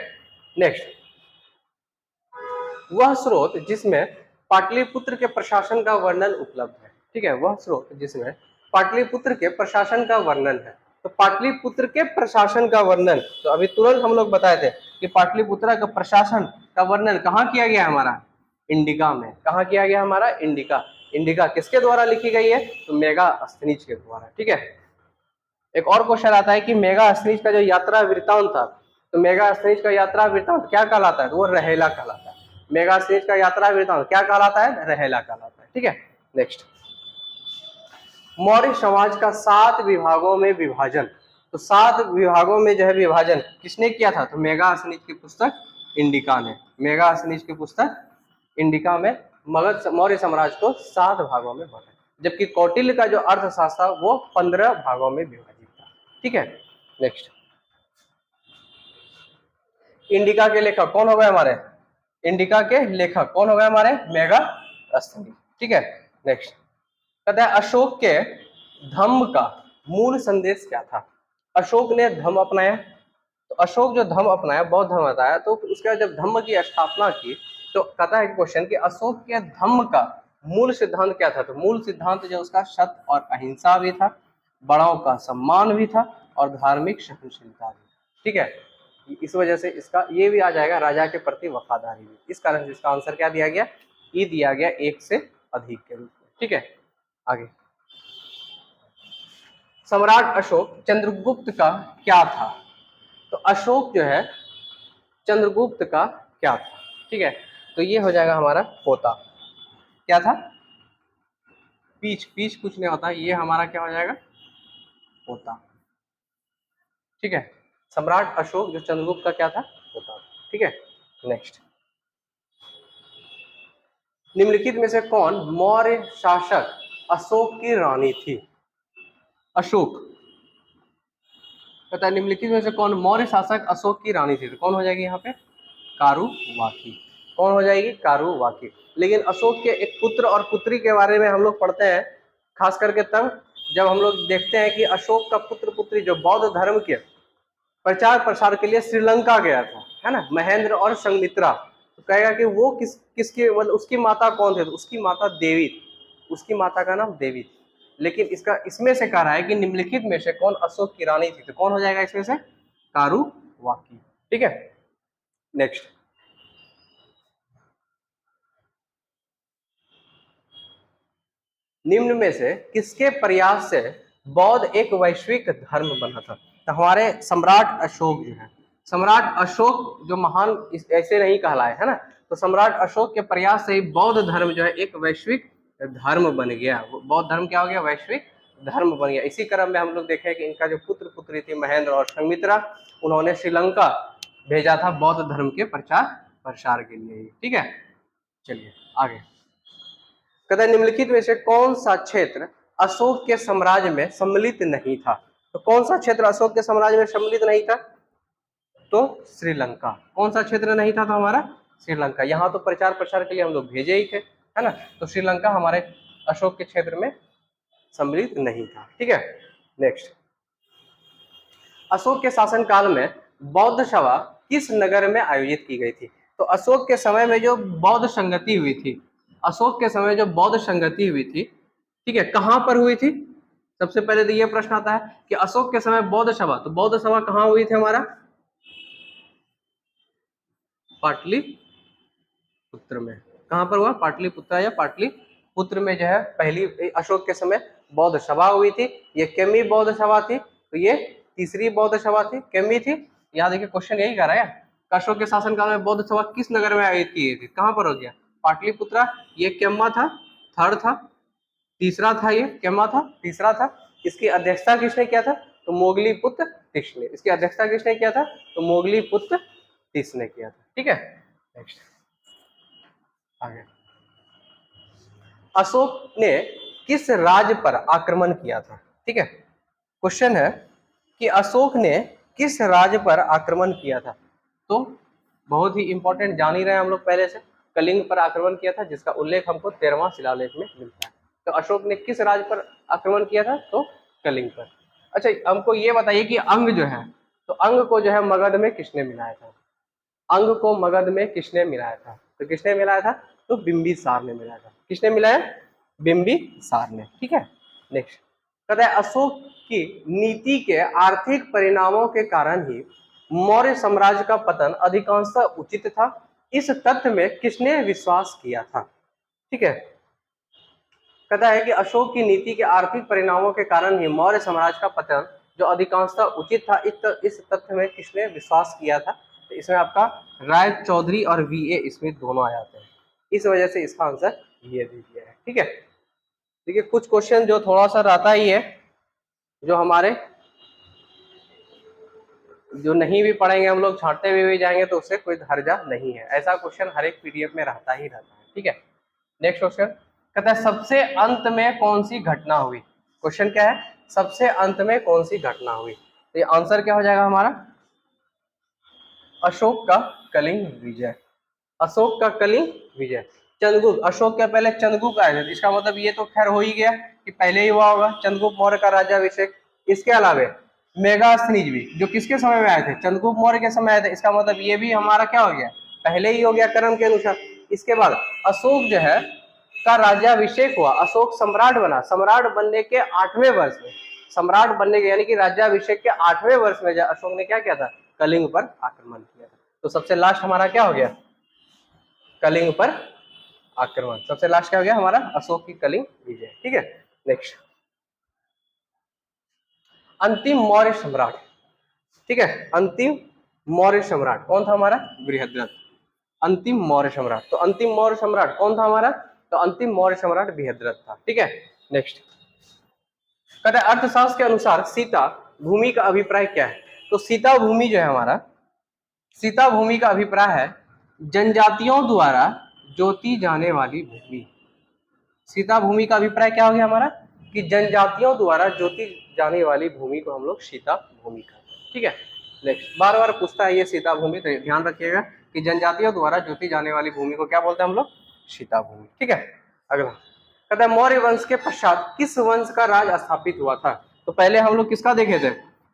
Speaker 1: नेक्स्ट वह स्रोत जिसमें पाटलिपुत्र के प्रशासन का वर्णन उपलब्ध है, ठीक है, वह स्रोत जिसमें पाटलिपुत्र के प्रशासन का वर्णन है, तो पाटलिपुत्र के प्रशासन का वर्णन, तो अभी तुरंत हम लोग बताए थे कि पाटलिपुत्र का प्रशासन का वर्णन कहाँ किया गया हमारा, इंडिका में, कहाँ किया गया हमारा, इंडिका। इंडिका किसके द्वारा लिखी गई है, तो मेगास्थनीज के द्वारा। ठीक है, एक और क्वेश्चन आता है कि मेगास्थनीज का जो यात्रा वृत्तांत था, तो मेगास्थनीज का यात्रा वृत्तांत क्या कहलाता है, तो वो रहेला कहलाता है। मेगास्थनीज का यात्रा वृत्तांत क्या कहलाता है, रहेला कहलाता है। ठीक है, नेक्स्ट मौर्य समाज का 7 विभागों में विभाजन, तो 7 विभागों में जो है विभाजन किसने किया था, तो मेगास्थनीज की पुस्तक इंडिका ने, मेगास्थनीज की पुस्तक इंडिका में मगध मौर्य साम्राज्य को 7 भागों में बांटा, जबकि कौटिल्य का जो अर्थशास्त्र था वो 15 भागों में विभाजित था। ठीक है, नेक्स्ट इंडिका के लेखक कौन हो गए हमारे, इंडिका के लेखक कौन हो गए हमारे, मेगास्थनीज। ठीक है, नेक्स्ट कहता है अशोक के धम्म का मूल संदेश क्या था, अशोक ने धम्म अपनाया, तो अशोक जो धम्म अपनाया, बौद्ध धर्म बताया, तो उसके बाद जब धम्म की स्थापना की, तो कहता है क्वेश्चन कि अशोक के धम्म का मूल सिद्धांत क्या था, तो मूल सिद्धांत जो उसका सत्य और अहिंसा भी था, बड़ों का सम्मान भी था और धार्मिक सहनशीलता भी। ठीक है, इस वजह से इसका ये भी आ जाएगा राजा के प्रति वफादारी भी, इस कारण से इसका आंसर क्या दिया गया, ई दिया गया 1 से अधिक के रूप में। ठीक है, आगे सम्राट अशोक चंद्रगुप्त का क्या था, तो अशोक जो है चंद्रगुप्त का क्या था। ठीक है, तो ये हो जाएगा हमारा पोता, क्या था, पीछ, पीछ कुछ नहीं होता, ये हमारा क्या हो जाएगा, पोता। ठीक है, सम्राट अशोक जो चंद्रगुप्त का क्या था, पोता। ठीक है, नेक्स्ट निम्नलिखित में से कौन मौर्य शासक अशोक की रानी थी, अशोक पता है निम्नलिखित में से कौन मौर्य शासक अशोक की रानी थी, तो कौन हो जाएगी यहाँ पे, कारुवाकी, कौन हो जाएगी, कारुवाकी। लेकिन अशोक के एक पुत्र और पुत्री के बारे में हम लोग पढ़ते हैं, खास करके तब जब हम लोग देखते हैं कि अशोक का पुत्र पुत्री जो बौद्ध धर्म के प्रचार प्रसार के लिए श्रीलंका गया था, है ना, महेंद्र और संघमित्रा, तो कहेगा कि वो किसकी मतलब उसकी माता कौन थे, तो उसकी माता देवी थी, उसकी माता का नाम देवी थी। लेकिन इसका इसमें से कह रहा है कि निम्नलिखित में से कौन अशोक की रानी थी, तो कौन हो जाएगा इसमें से, कारुवाकी। ठीक है, नेक्स्ट निम्न में से किसके प्रयास से बौद्ध एक वैश्विक धर्म बना था, तो हमारे सम्राट अशोक जो है, सम्राट अशोक जो महान ऐसे नहीं कहलाए, है ना, तो सम्राट अशोक के प्रयास से ही बौद्ध धर्म जो है एक वैश्विक धर्म बन गया। बौद्ध धर्म क्या हो गया? वैश्विक धर्म बन गया। इसी क्रम में हम लोग देखें कि इनका जो पुत्र पुत्री थी महेंद्र और संमित्रा, उन्होंने श्रीलंका भेजा था बौद्ध धर्म के प्रचार प्रसार के लिए। ठीक है, चलिए आगे। कहता है निम्नलिखित में से कौन सा क्षेत्र अशोक के साम्राज्य में सम्मिलित नहीं था? तो कौन सा क्षेत्र अशोक के साम्राज्य में सम्मिलित नहीं था? तो श्रीलंका। कौन सा क्षेत्र नहीं था? तो हमारा श्रीलंका। यहाँ तो प्रचार प्रसार के लिए हम लोग भेजे ही थे, है ना। तो श्रीलंका हमारे अशोक के क्षेत्र में सम्मिलित नहीं था। ठीक है, नेक्स्ट। अशोक के शासनकाल में बौद्ध सभा किस नगर में आयोजित की गई थी? तो अशोक के समय में जो बौद्ध संगति हुई थी, अशोक के समय जो बौद्ध संगति हुई थी, ठीक है, कहां पर हुई थी? सबसे पहले तो ये प्रश्न आता है कि अशोक के समय बौद्ध सभा, तो बौद्ध सभा कहां हुई थी? हमारा पाटलिपुत्र में। कहां पर हुआ? पाटलिपुत्र या पाटलिपुत्र में जो है पहली अशोक के समय बौद्ध सभा हुई थी। ये केमी बौद्ध सभा थी, तो ये तीसरी बौद्ध सभा थी, केमी थी। यहाँ देखिए क्वेश्चन यही कर रहा है, अशोक के शासनकाल में बौद्ध सभा किस नगर में आयोजित की गई थी? कहां पर हो गया? पाटलिपुत्रा। ये केम्मा था, थर्ड था। तीसरा था, ये केम्मा था, तीसरा था। इसकी अध्यक्षता किसने किया था? तो मोगलीपुत्र तीस ने। इसकी अध्यक्षता किसने किया था? तो मोगलीपुत्र तीस ने किया था। ठीक है, नेक्स्ट आगे। अशोक ने किस राज्य पर आक्रमण किया था? ठीक है, क्वेश्चन है कि अशोक ने किस राज्य पर आक्रमण किया था? तो बहुत ही इंपॉर्टेंट, जान ही रहे हैं हम लोग पहले से, कलिंग पर आक्रमण किया था, जिसका उल्लेख हमको 13वां शिलालेख में मिलता है। तो अशोक ने किस राज्य पर आक्रमण किया था? तो कलिंग पर। अच्छा, हमको ये बताइए कि अंग जो है, तो अंग को जो है मगध में किसने मिलाया था? अंग को मगध में किसने मिलाया था? तो किसने मिलाया था? तो बिंबिसार ने मिलाया था। किसने मिलाया? बिंबिसार ने। ठीक है, नेक्स्ट। कहता है अशोक की नीति के आर्थिक परिणामों के कारण ही मौर्य साम्राज्य का पतन अधिकांशतः उचित था। इस तथ्य में किसने विश्वास किया था? ठीक है, कहता है कि अशोक की नीति के आर्थिक परिणामों के कारण ही मौर्य साम्राज्य का पतन जो अधिकांशतः उचित था, इस तथ्य में किसने विश्वास किया था? तो इसमें आपका राय चौधरी और वीए इसमें दोनों आ जाते हैं, इस वजह से इसका आंसर ये दे दिया है। ठीक है, देखिए कुछ क्वेश्चन जो थोड़ा सा रहता ही है, जो हमारे जो नहीं भी पढ़ेंगे हम लोग, छांटते हुए भी जाएंगे तो उससे कोई हर्जा नहीं है। ऐसा क्वेश्चन हर एक पीडीएफ में रहता ही रहता है। ठीक है, नेक्स्ट क्वेश्चन कहता है सबसे अंत में कौन सी घटना हुई? क्वेश्चन क्या है? सबसे अंत में कौन सी घटना हुई? तो ये आंसर क्या हो जाएगा हमारा? अशोक का कलिंग विजय। अशोक का कलिंग विजय। चंद्रगुप्त, अशोक के पहले चंद्रगुप्त आए थे, इसका मतलब ये तो खैर हो ही गया कि पहले ही हुआ होगा चंद्रगुप्त मौर्य का राज्याभिषेक। इसके अलावे मेगास्थनीज भी, जो किसके समय में आए थे? चंद्रगुप्त मौर्य के समय आए थे, इसका मतलब ये भी हमारा क्या हो गया? पहले ही हो गया क्रम के अनुसार। इसके बाद अशोक जो है का राज्याभिषेक हुआ, अशोक सम्राट बना। सम्राट बनने के 8वें वर्ष में, सम्राट बनने के यानी कि राज्याभिषेक के 8वें वर्ष में अशोक ने क्या किया था? कलिंग पर आक्रमण किया था। तो सबसे लास्ट हमारा क्या हो गया? कलिंग पर आक्रमण। सबसे लास्ट क्या हो गया हमारा? अशोक की कलिंग विजय। ठीक है, नेक्स्ट। अंतिम मौर्य सम्राट। ठीक है, अंतिम मौर्य सम्राट कौन था हमारा? बृहद्रथ। अंतिम मौर्य सम्राट, तो अंतिम मौर्य सम्राट कौन था हमारा? तो अंतिम मौर्य सम्राट बृहद्रथ था। ठीक है, नेक्स्ट। कहते हैं अर्थशास्त्र के अनुसार सीता भूमि का अभिप्राय क्या है? तो सीता भूमि जो है हमारा, सीता भूमि का अभिप्राय है जनजातियों द्वारा जोती जाने वाली भूमि। सीता भूमि का अभिप्राय क्या हो गया हमारा? कि जनजातियों द्वारा जोती जाने वाली भूमि को हम लोग सीता भूमि कहते हैं। ठीक है, नेक्स्ट। बार बार पूछता है ये सीता भूमि, तो ध्यान रखिएगा कि जनजातियों द्वारा जोती जाने वाली भूमि को क्या बोलते हैं हम लोग? सीता भूमि। ठीक है, अगला कहता है मौर्य वंश के पश्चात किस वंश का राज स्थापित हुआ था? तो पहले हम लोग किसका देखे थे?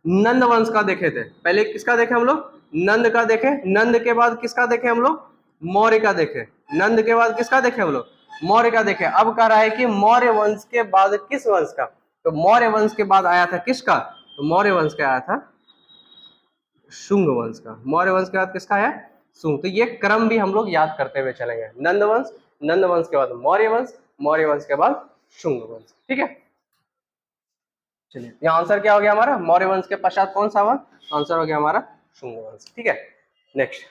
Speaker 1: नंद वंश का देखे थे। पहले किसका देखे हम लोग? नंद का देखे। नंद के बाद किसका देखे हम लोग? मौर्य का देखे। नंद के बाद किसका देखे हम लोग? मौर्य का देखे। अब कह रहा है कि मौर्य वंश के बाद किस वंश का? तो मौर्य वंश के बाद आया था किसका? तो मौर्य वंश का आया था शुंग वंश का। मौर्य वंश के बाद किसका है? शुंग। तो ये क्रम भी हम लोग याद करते हुए चलेंगे। नंद वंश, नंद वंश के बाद मौर्य वंश, मौर्य वंश के बाद शुंग वंश। ठीक है, चलिए यहाँ आंसर क्या हो गया हमारा? मौर्य वंश के पश्चात कौन सा वंश? आंसर हो गया हमारा शुंग वंश। ठीक है, नेक्स्ट।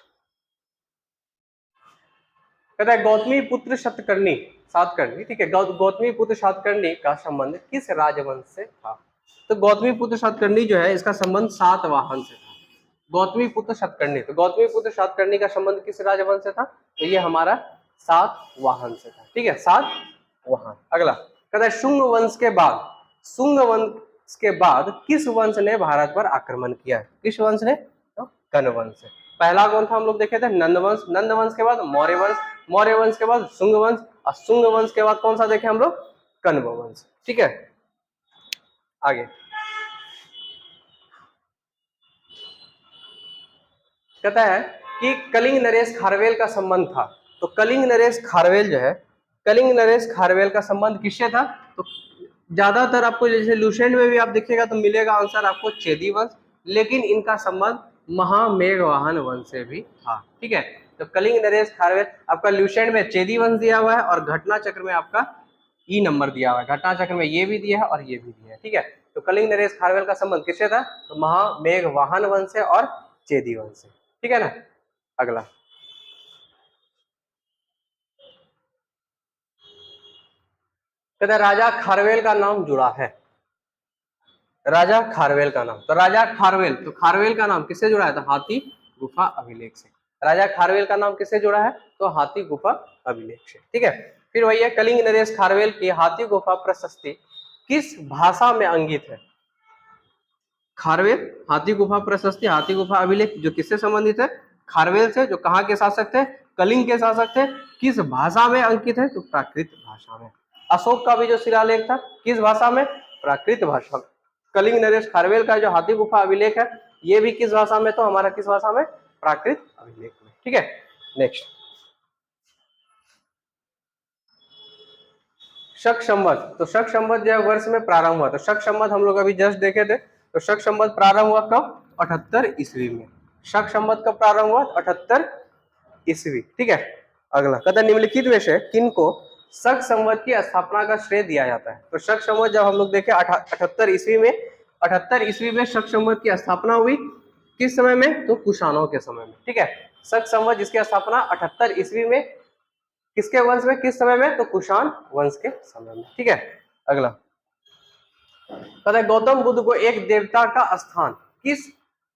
Speaker 1: कहता है गौतमी पुत्र शतकर्णी सातकर्णी, ठीक है, गौतमी पुत्र सातकर्णी का संबंध किस राजवंश से था? तो गौतमी पुत्र सातकर्णी जो है इसका संबंध सातवाहन से था। गौतमी पुत्र सातकर्णी, तो गौतमी पुत्र सातकर्णी का संबंध किस राजवंश से था? तो ये हमारा सातवाहन से था, ठीक है, सातवाहन। अगला कहता है शुंग वंश के बाद, शुंग वंश के बाद किस वंश ने भारत पर आक्रमण किया? किस वंश ने? तो कर्ण वंश से। पहला कौन था हम लोग देखे थे? नंद वंश, नंद वंश के बाद मौर्य वंश, मौर्य वंश के बाद शुंग वंश, और शुंग वंश के बाद कौन सा देखे हम लोग? कण्व वंश, ठीक है। आगे कहता है कि कलिंग नरेश खारवेल का संबंध था। तो कलिंग नरेश खारवेल जो है, कलिंग नरेश खारवेल का संबंध किससे था? तो ज्यादातर आपको जैसे लुसेंट में भी आप देखिएगा तो मिलेगा आंसर आपको चेदी वंश, लेकिन इनका संबंध महामेघवाहन वंश से भी था, ठीक है। तो कलिंग नरेश खारवेल आपका लुसेंट में चेदी वंश दिया हुआ है और घटना चक्र में आपका ई नंबर दिया हुआ है, घटना चक्र में ये भी दिया है और ये भी दिया है, ठीक है। तो कलिंग नरेश खारवेल का संबंध किससे था? तो महामेघवाहन वंश से और चेदी वंश से, ठीक है ना। अगला कहता है राजा खारवेल का नाम जुड़ा है। राजा खारवेल का नाम, तो राजा खारवेल, तो खारवेल का नाम किससे जुड़ा है? तो हाथी गुफा अभिलेख से। राजा खारवेल का नाम किससे जुड़ा है? तो हाथी गुफा अभिलेख से, ठीक है। फिर वही है कलिंग नरेश खारवेल की हाथी गुफा प्रशस्ति किस भाषा में अंकित है? खारवेल हाथी गुफा प्रशस्ति, हाथी गुफा अभिलेख जो किससे संबंधित है? खारवेल से, जो कहाँ के शासक थे? कलिंग के शासक थे। किस भाषा में अंकित है? तो प्राकृत भाषा में। अशोक का भी जो शिलालेख था किस भाषा में? प्राकृत भाषा में। कलिंग नरेश खारवेल का जो हाथी गुफा अभिलेख है ये भी किस भाषा में? तो हमारा किस भाषा में? प्राकृत अभिलेख में, ठीक है। नेक्स्ट शक संवत, तो शक संवत जो है वर्ष में प्रारंभ हुआ, तो शक संवत हम लोग अभी जस्ट देखे थे। तो शक संवत प्रारंभ हुआ कब? 78 ईस्वी में। शक संवत कब प्रारंभ हुआ? 78 ईस्वी, ठीक है। अगला कहता है निम्नलिखित में से किनको शक संवत की स्थापना का श्रेय दिया जाता है? तो शक संवत जब हम लोग देखे 78 ईस्वी में, 78 ईस्वी में शक संवत की स्थापना हुई। किस समय में? तो कुषाणों के समय में, ठीक है। शक संवत जिसकी स्थापना 78 ईस्वी में, किसके वंश में, किस समय में? तो कुषाण वंश के समय में, ठीक है। अगला कहता है गौतम बुद्ध को एक देवता का स्थान किस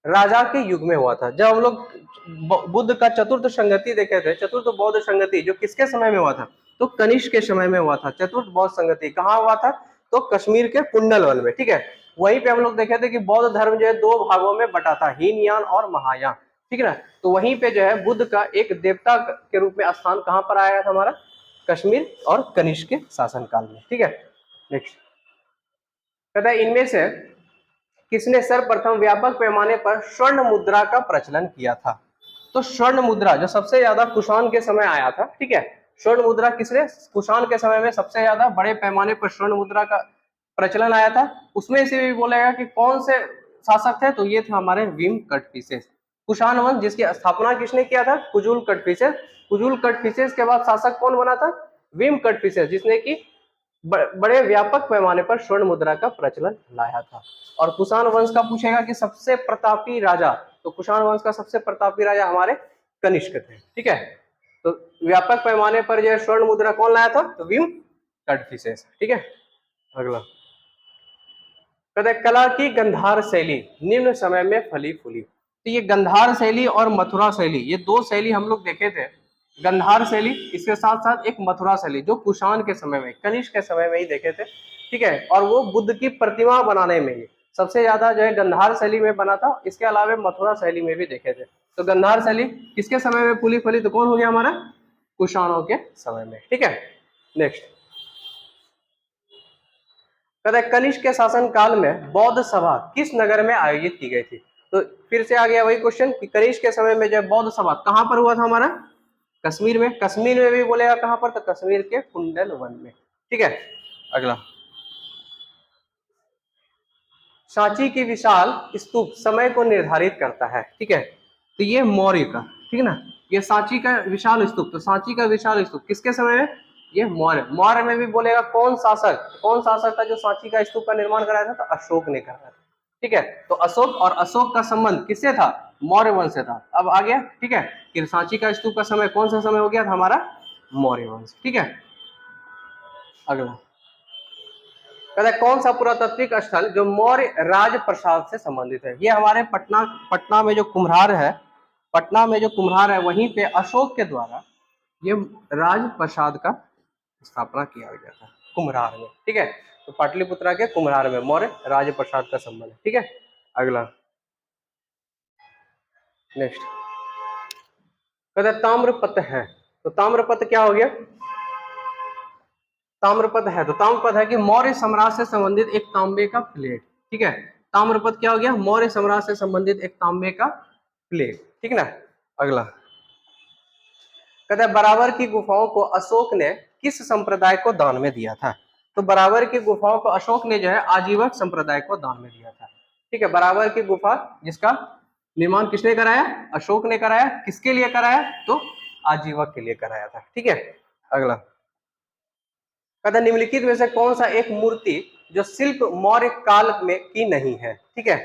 Speaker 1: राजा के युग में हुआ था? जब हम लोग बुद्ध का चतुर्थ संगति देखे थे, चतुर्थ बौद्ध संगति जो किसके समय में हुआ था? तो कनिष्क के समय में हुआ था। चतुर्थ बौद्ध संगति कहाँ हुआ था? तो कश्मीर के कुंडलवन में, ठीक है। वहीं पे हम लोग देखे थे कि बौद्ध धर्म जो है दो भागों में बटा था, हीनयान और महायान, ठीक है ना। तो वहीं पे जो है बुद्ध का एक देवता के रूप में स्थान कहाँ पर आया था? हमारा कश्मीर और कनिष्क के शासन काल में, ठीक है। नेक्स्ट कहता है इनमें से किसने सर्वप्रथम व्यापक पैमाने पर स्वर्ण मुद्रा का प्रचलन किया था? तो स्वर्ण मुद्रा जो सबसे ज्यादा कुषाण के समय आया था, ठीक है। स्वर्ण मुद्रा किसने कुषाण के समय में सबसे ज्यादा बड़े पैमाने पर स्वर्ण मुद्रा का प्रचलन आया था? उसमें से भी बोलेगा कि कौन से शासक थे? तो ये थे हमारे भीम कटफिसेस। कुषाण वंश जिसकी स्थापना किसने किया था? कुजुल कटफिसेस। कुजुल कटफिसेस के बाद शासक कौन बना था? भीम कटफिसेस, जिसने की बड़े व्यापक पैमाने पर स्वर्ण मुद्रा का प्रचलन लाया था। और कुषाण वंश का पूछेगा कि सबसे प्रतापी राजा, तो कुषाण वंश का सबसे प्रतापी राजा हमारे कनिष्क थे, ठीक है। तो व्यापक पैमाने पर जो स्वर्ण मुद्रा कौन लाया था? तो भीम कटफिसेस, ठीक है। अगला कहते हैं कला की गंधार शैली निम्न समय में फली फूली। तो ये गंधार शैली और मथुरा शैली, ये दो शैली हम लोग देखे थे। गंधार शैली, इसके साथ साथ एक मथुरा शैली जो कुषाण के समय में, कनिष्क के समय में ही देखे थे, ठीक है। और वो बुद्ध की प्रतिमा बनाने में ही सबसे ज्यादा जो है गंधार शैली में बना था। इसके अलावा मथुरा शैली में भी देखे थे। तो गंधार शैली किसके समय में फूली फली? तो कौन हो गया हमारा? कुषाणों के समय में, ठीक है। नेक्स्ट कहते हैं कनिष्क के शासन काल में बौद्ध सभा किस नगर में आयोजित की गई थी? तो फिर से आ गया वही क्वेश्चन कि कनिष्क के समय में जो बौद्ध सभा कहां पर हुआ था हमारा? कश्मीर में। कश्मीर में भी बोलेगा कहां पर? तो कश्मीर के कुंडल वन में, ठीक है। अगला सांची की विशाल स्तूप समय को निर्धारित करता है, ठीक है। तो ये मौर्य का, ठीक है ना, ये सांची का विशाल स्तूप, तो सांची का विशाल स्तूप किसके समय में? ये मौर्य। मौर्य में भी बोलेगा कौन शासक, कौन शासक था जो सांची का स्तूप का निर्माण कराया था? तो अशोक ने कराया था, ठीक है। तो अशोक, और अशोक का संबंध किससे था? मौर्य वंश से था। अब आ गया, ठीक है, कि सांची का स्तूप का समय कौन सा समय हो गया था हमारा? मौर्य वंश। ठीक है, अगला कहता है कौन सा पुरातात्विक स्थल जो मौर्य राजप्रसाद से संबंधित है। ये हमारे पटना पटना में जो कुम्हार है, पटना में जो कुम्हार है वहीं पे अशोक के द्वारा ये राजप्रसाद का स्थापना किया गया था, कुम्हार में। ठीक है, तो पाटलिपुत्रा के कुम्हार में मौर्य राजप्रसाद का संबंध है। ठीक है, अगला नेक्स्ट कहता है ताम्रपत्र है, तो ताम्रपत्र क्या हो गया, ताम्रपत्र है, तो ताम्रपत्र है कि मौर्य साम्राज्य से संबंधित एक तांबे का प्लेट। ठीक है, ताम्रपत्र क्या हो गया, मौर्य साम्राज्य से संबंधित एक तांबे का प्लेट। ठीक है ना, अगला कहता है बराबर की गुफाओं को अशोक ने किस संप्रदाय को दान में दिया था। तो बराबर की गुफाओं को अशोक ने जो है आजीवक संप्रदाय को दान में दिया था। ठीक है, बराबर की गुफा जिसका निर्माण किसने कराया, अशोक ने कराया। किसके लिए कराया, तो आजीवक के लिए कराया था। ठीक है, अगला कहता निम्नलिखित में से कौन सा एक मूर्ति जो शिल्प मौर्य काल में की नहीं है। ठीक है,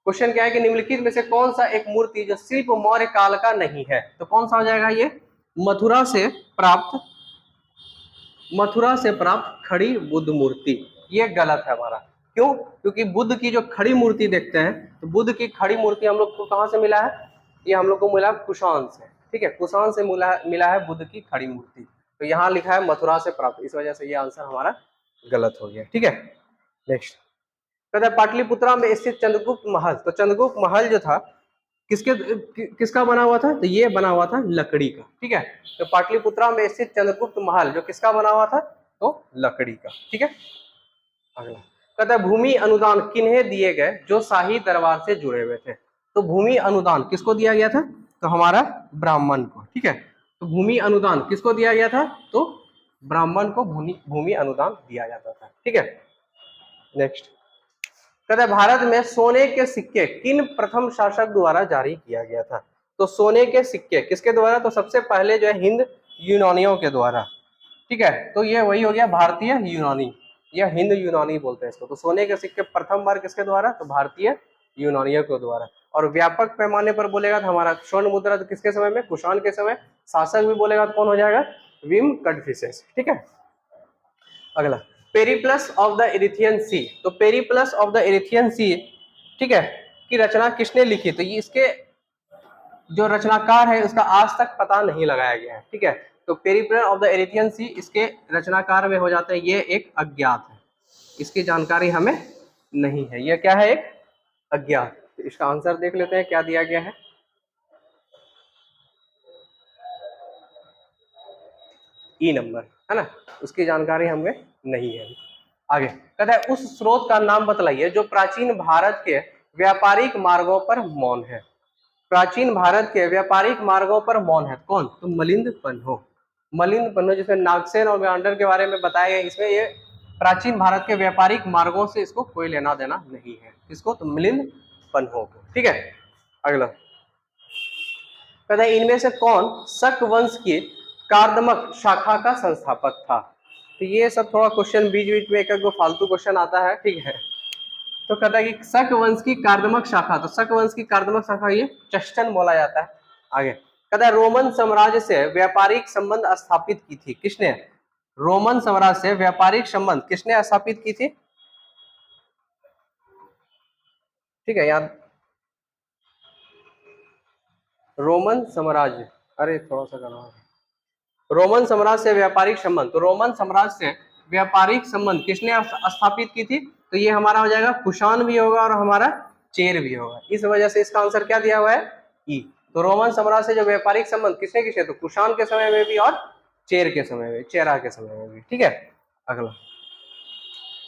Speaker 1: क्वेश्चन क्या है कि निम्नलिखित में से कौन सा एक मूर्ति जो शिल्प मौर्य काल का नहीं है, तो कौन सा हो जाएगा, ये मथुरा से प्राप्त, मथुरा से प्राप्त खड़ी बुद्ध मूर्ति। ये गलत है हमारा, क्यों, क्योंकि बुद्ध की जो खड़ी मूर्ति देखते हैं, तो बुद्ध की खड़ी मूर्ति हम लोग को कहां से मिला है, ये हम लोग को मिला कुषाण से। ठीक है, कुषाण से मिला है बुद्ध की खड़ी मूर्ति, तो यहाँ लिखा है मथुरा से प्राप्त, इस वजह से ये आंसर हमारा गलत हो गया। ठीक है, नेक्स्ट कहता है पाटलिपुत्रा में स्थित चंद्रगुप्त महल, तो चंद्रगुप्त महल जो था किसका बना हुआ था, तो ये बना हुआ था लकड़ी का। ठीक है, तो पाटलिपुत्रा में स्थित चंद्रगुप्त महल जो किसका बना हुआ था, तो लकड़ी का। ठीक है, अगला कहता है भूमि अनुदान किन्हें दिए गए जो शाही दरबार से जुड़े हुए थे। तो भूमि अनुदान किसको दिया गया था, तो हमारा ब्राह्मण को। ठीक है, तो भूमि अनुदान किसको दिया गया था, तो ब्राह्मण को भूमि अनुदान दिया जाता था। ठीक है, नेक्स्ट कहता है भारत में सोने के सिक्के किन प्रथम शासक द्वारा जारी किया गया था। तो सोने के सिक्के किसके द्वारा, तो सबसे पहले जो है हिंद यूनानियों के द्वारा। ठीक है, तो ये वही हो गया भारतीय यूनानी या हिंद यूनानी बोलते हैं इसको। तो सोने के सिक्के प्रथम बार किसके द्वारा, तो भारतीय यूनानियों के द्वारा। और व्यापक पैमाने पर बोलेगा तो हमारा स्वर्ण मुद्रा तो किसके समय में, कुषाण के समय। शासक भी बोलेगा तो कौन हो जाएगा, विम कडफिसेस। ठीक है, अगला पेरिप्लस ऑफ द इरिथियन सी, तो पेरिप्लस ऑफ द इरिथियन सी, ठीक है, की रचना किसने लिखी, तो ये इसके जो रचनाकार है उसका आज तक पता नहीं लगाया गया है। ठीक है, तो पेरिप्लस ऑफ द इरिथियन सी इसके रचनाकार में हो जाते हैं, ये एक अज्ञात है, इसकी जानकारी हमें नहीं है, ये क्या है, एक अज्ञात। तो इसका आंसर देख लेते हैं क्या दिया गया है, ई नंबर है ना, उसकी जानकारी हमें नहीं है। आगे कहता है उस स्रोत का नाम बतलाइए जो प्राचीन भारत के व्यापारिक मार्गों पर मौन है। प्राचीन भारत के व्यापारिक मार्गों पर मौन है कौन, तो मलिंद पन्हो। मलिंद पन्हो जिसमें नागसेन और मेंडर के बारे में बताया गया, इसमें ये प्राचीन भारत के व्यापारिक मार्गों से इसको कोई लेना देना नहीं है, इसको तो मिलिंद पन्हो को। ठीक है, अगला कहता है इनमें से कौन शक वंश की कार्दमक शाखा का संस्थापक था। तो ये सब थोड़ा क्वेश्चन बीच बीच में एक एक फालतू क्वेश्चन आता है। ठीक है, तो कहता है कि शक वंश की कार्दमक शाखा, तो शक वंश की कार्दमक शाखा ये चष्टन बोला जाता है। आगे कहता है रोमन साम्राज्य से व्यापारिक संबंध स्थापित की थी किसने, रोमन साम्राज्य से व्यापारिक संबंध किसने स्थापित की थी। ठीक है, याद रोमन साम्राज्य, अरे थोड़ा सा करना, रोमन साम्राज्य से व्यापारिक संबंध, तो रोमन साम्राज्य से व्यापारिक संबंध किसने स्थापित की थी, तो ये हमारा हो जाएगा कुषाण भी होगा और हमारा चेर भी होगा, इस वजह से इसका आंसर क्या दिया हुआ है, ई। तो रोमन साम्राज्य से जो व्यापारिक संबंध किसने किसने, तो कुषाण के समय में भी और चेर के समय में, चेरा के समय में भी। ठीक है, अगला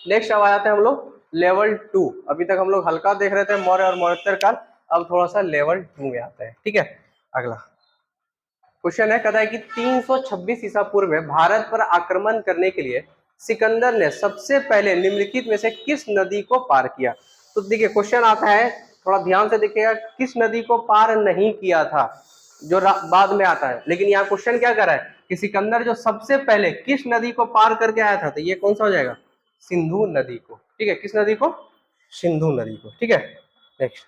Speaker 1: नेक्स्ट अब आ जाते हैं हम लोग लेवल 2। अभी तक हम लोग हल्का देख रहे थे मौर्य और मौर्योत्तर काल, अब थोड़ा सा लेवल 2 में आते हैं। ठीक है, अगला क्वेश्चन है, कहता है कि 326 ईसा पूर्व में भारत पर आक्रमण करने के लिए सिकंदर ने सबसे पहले निम्नलिखित में से किस नदी को पार किया। तो देखिए क्वेश्चन आता है, थोड़ा ध्यान से देखिएगा, किस नदी को पार नहीं किया था जो बाद में आता है, लेकिन यहाँ क्वेश्चन क्या कर रहा है कि सिकंदर जो सबसे पहले किस नदी को पार करके आया था, तो ये कौन सा हो जाएगा, सिंधु नदी को। ठीक है, किस नदी को, सिंधु नदी को। ठीक है, नेक्स्ट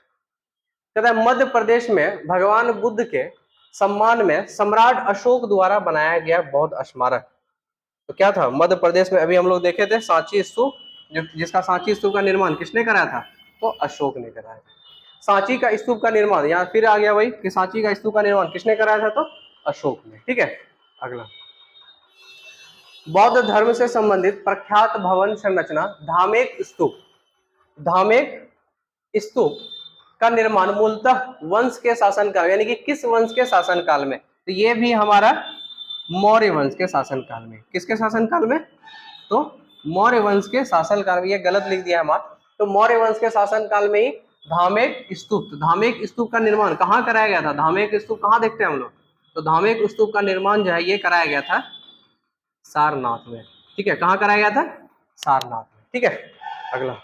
Speaker 1: कहता है मध्य प्रदेश में भगवान बुद्ध के सम्मान में सम्राट अशोक द्वारा बनाया गया बौद्ध स्मारक तो क्या था? मध्य प्रदेश में अभी हम लोग देखे थे सांची स्तूप, जो जिसका सांची स्तूप का निर्माण किसने कराया था? तो अशोक ने कराया था। सांची का स्तूप का निर्माण, यहाँ फिर आ गया वही कि सांची का स्तूप का निर्माण किसने कराया था? तो अशोक ने। ठीक है, अगला, बौद्ध धर्म से संबंधित प्रख्यात भवन संरचना धामेक स्तूप। धामेक स्तूप का निर्माण मूलतः वंश के शासनकाल, यानी कि किस वंश के शासनकाल में? तो ये भी हमारा मौर्य वंश के शासनकाल में। किसके शासनकाल में? तो मौर्य वंश के शासनकाल में। ये गलत लिख दिया हमारा, तो मौर्य वंश के शासनकाल में ही धामेक स्तूप। तो धामेक स्तूप का निर्माण कहाँ कराया गया था? धामेक स्तूप कहाँ देखते हैं हम लोग? तो धामेक स्तूप का निर्माण जो है ये कराया गया था सारनाथ में। ठीक है, कहाँ कराया गया था? सारनाथ में। ठीक है, अगला,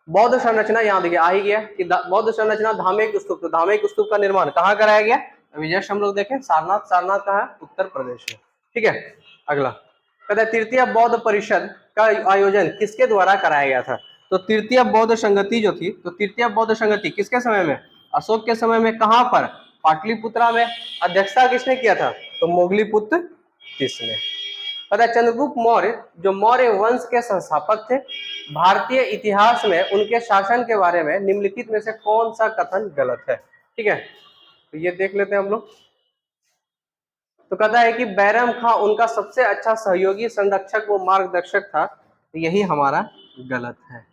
Speaker 1: बौद्ध संरचना, यहाँ देखिए आ ही गया कि बौद्ध संरचना धामेक स्तूप। तो धामेक स्तूप का निर्माण कहाँ कराया गया? अभी जस्ट हम लोग देखें सारनाथ। सारनाथ कहाँ है? उत्तर प्रदेश में। ठीक है, अगला, कहता है तृतीय बौद्ध परिषद का आयोजन किसके द्वारा कराया गया था? तो तृतीय बौद्ध संगति जो थी, तो तृतीय बौद्ध संगति किसके समय में? अशोक के समय में। कहाँ पर? पाटलिपुत्रा में। अध्यक्षता किसने किया था? तो मोगलीपुत्र तीसरे। पता है चंद्रगुप्त मौर्य जो मौर्य वंश के संस्थापक थे, भारतीय इतिहास में उनके शासन के बारे में निम्नलिखित में से कौन सा कथन गलत है? ठीक है, तो ये देख लेते हैं हम लोग। तो कहता है कि बैरम खां उनका सबसे अच्छा सहयोगी, संरक्षक व मार्गदर्शक था। तो यही हमारा गलत है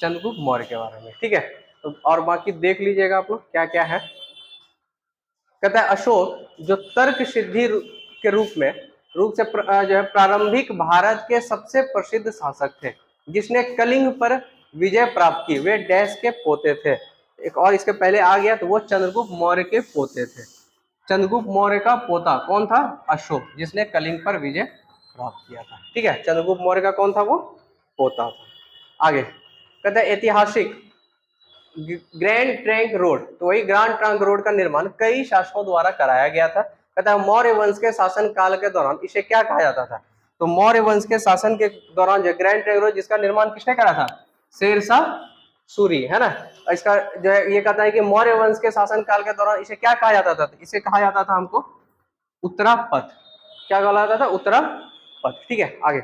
Speaker 1: चंद्रगुप्त मौर्य के बारे में। ठीक है, तो और बाकी देख लीजिएगा आप लोग क्या क्या है। कहता है अशोक जो तर्क सिद्धि के रूप से जो है प्रारंभिक भारत के सबसे प्रसिद्ध शासक थे, जिसने कलिंग पर विजय प्राप्त की। वे डैश के पोते थे। एक और इसके पहले आ गया, तो वो चंद्रगुप्त मौर्य के पोते थे। चंद्रगुप्त मौर्य का पोता कौन था? अशोक, जिसने कलिंग पर विजय प्राप्त किया था। ठीक है, चंद्रगुप्त मौर्य का कौन था? वो पोता था। आगे कहते हैं ऐतिहासिक ग्रैंड ट्रंक रोड, तो वही ग्रैंड ट्रंक रोड का निर्माण कई शासकों द्वारा कराया गया था। कहता है मौर्य वंश के शासन काल के दौरान इसे क्या कहा जाता था? तो मौर्य वंश के शासन के दौरान जो ग्रैंड ट्रंक रोड, जिसका निर्माण किसने करा था? शेरशाह सूरी, है ना। इसका जो है ये कहता है कि मौर्य वंश के शासन काल के दौरान इसे क्या कहा जाता था? इसे कहा जाता था हमको उत्तरापथ। क्या कहा जाता था? उत्तरापथ। ठीक है, आगे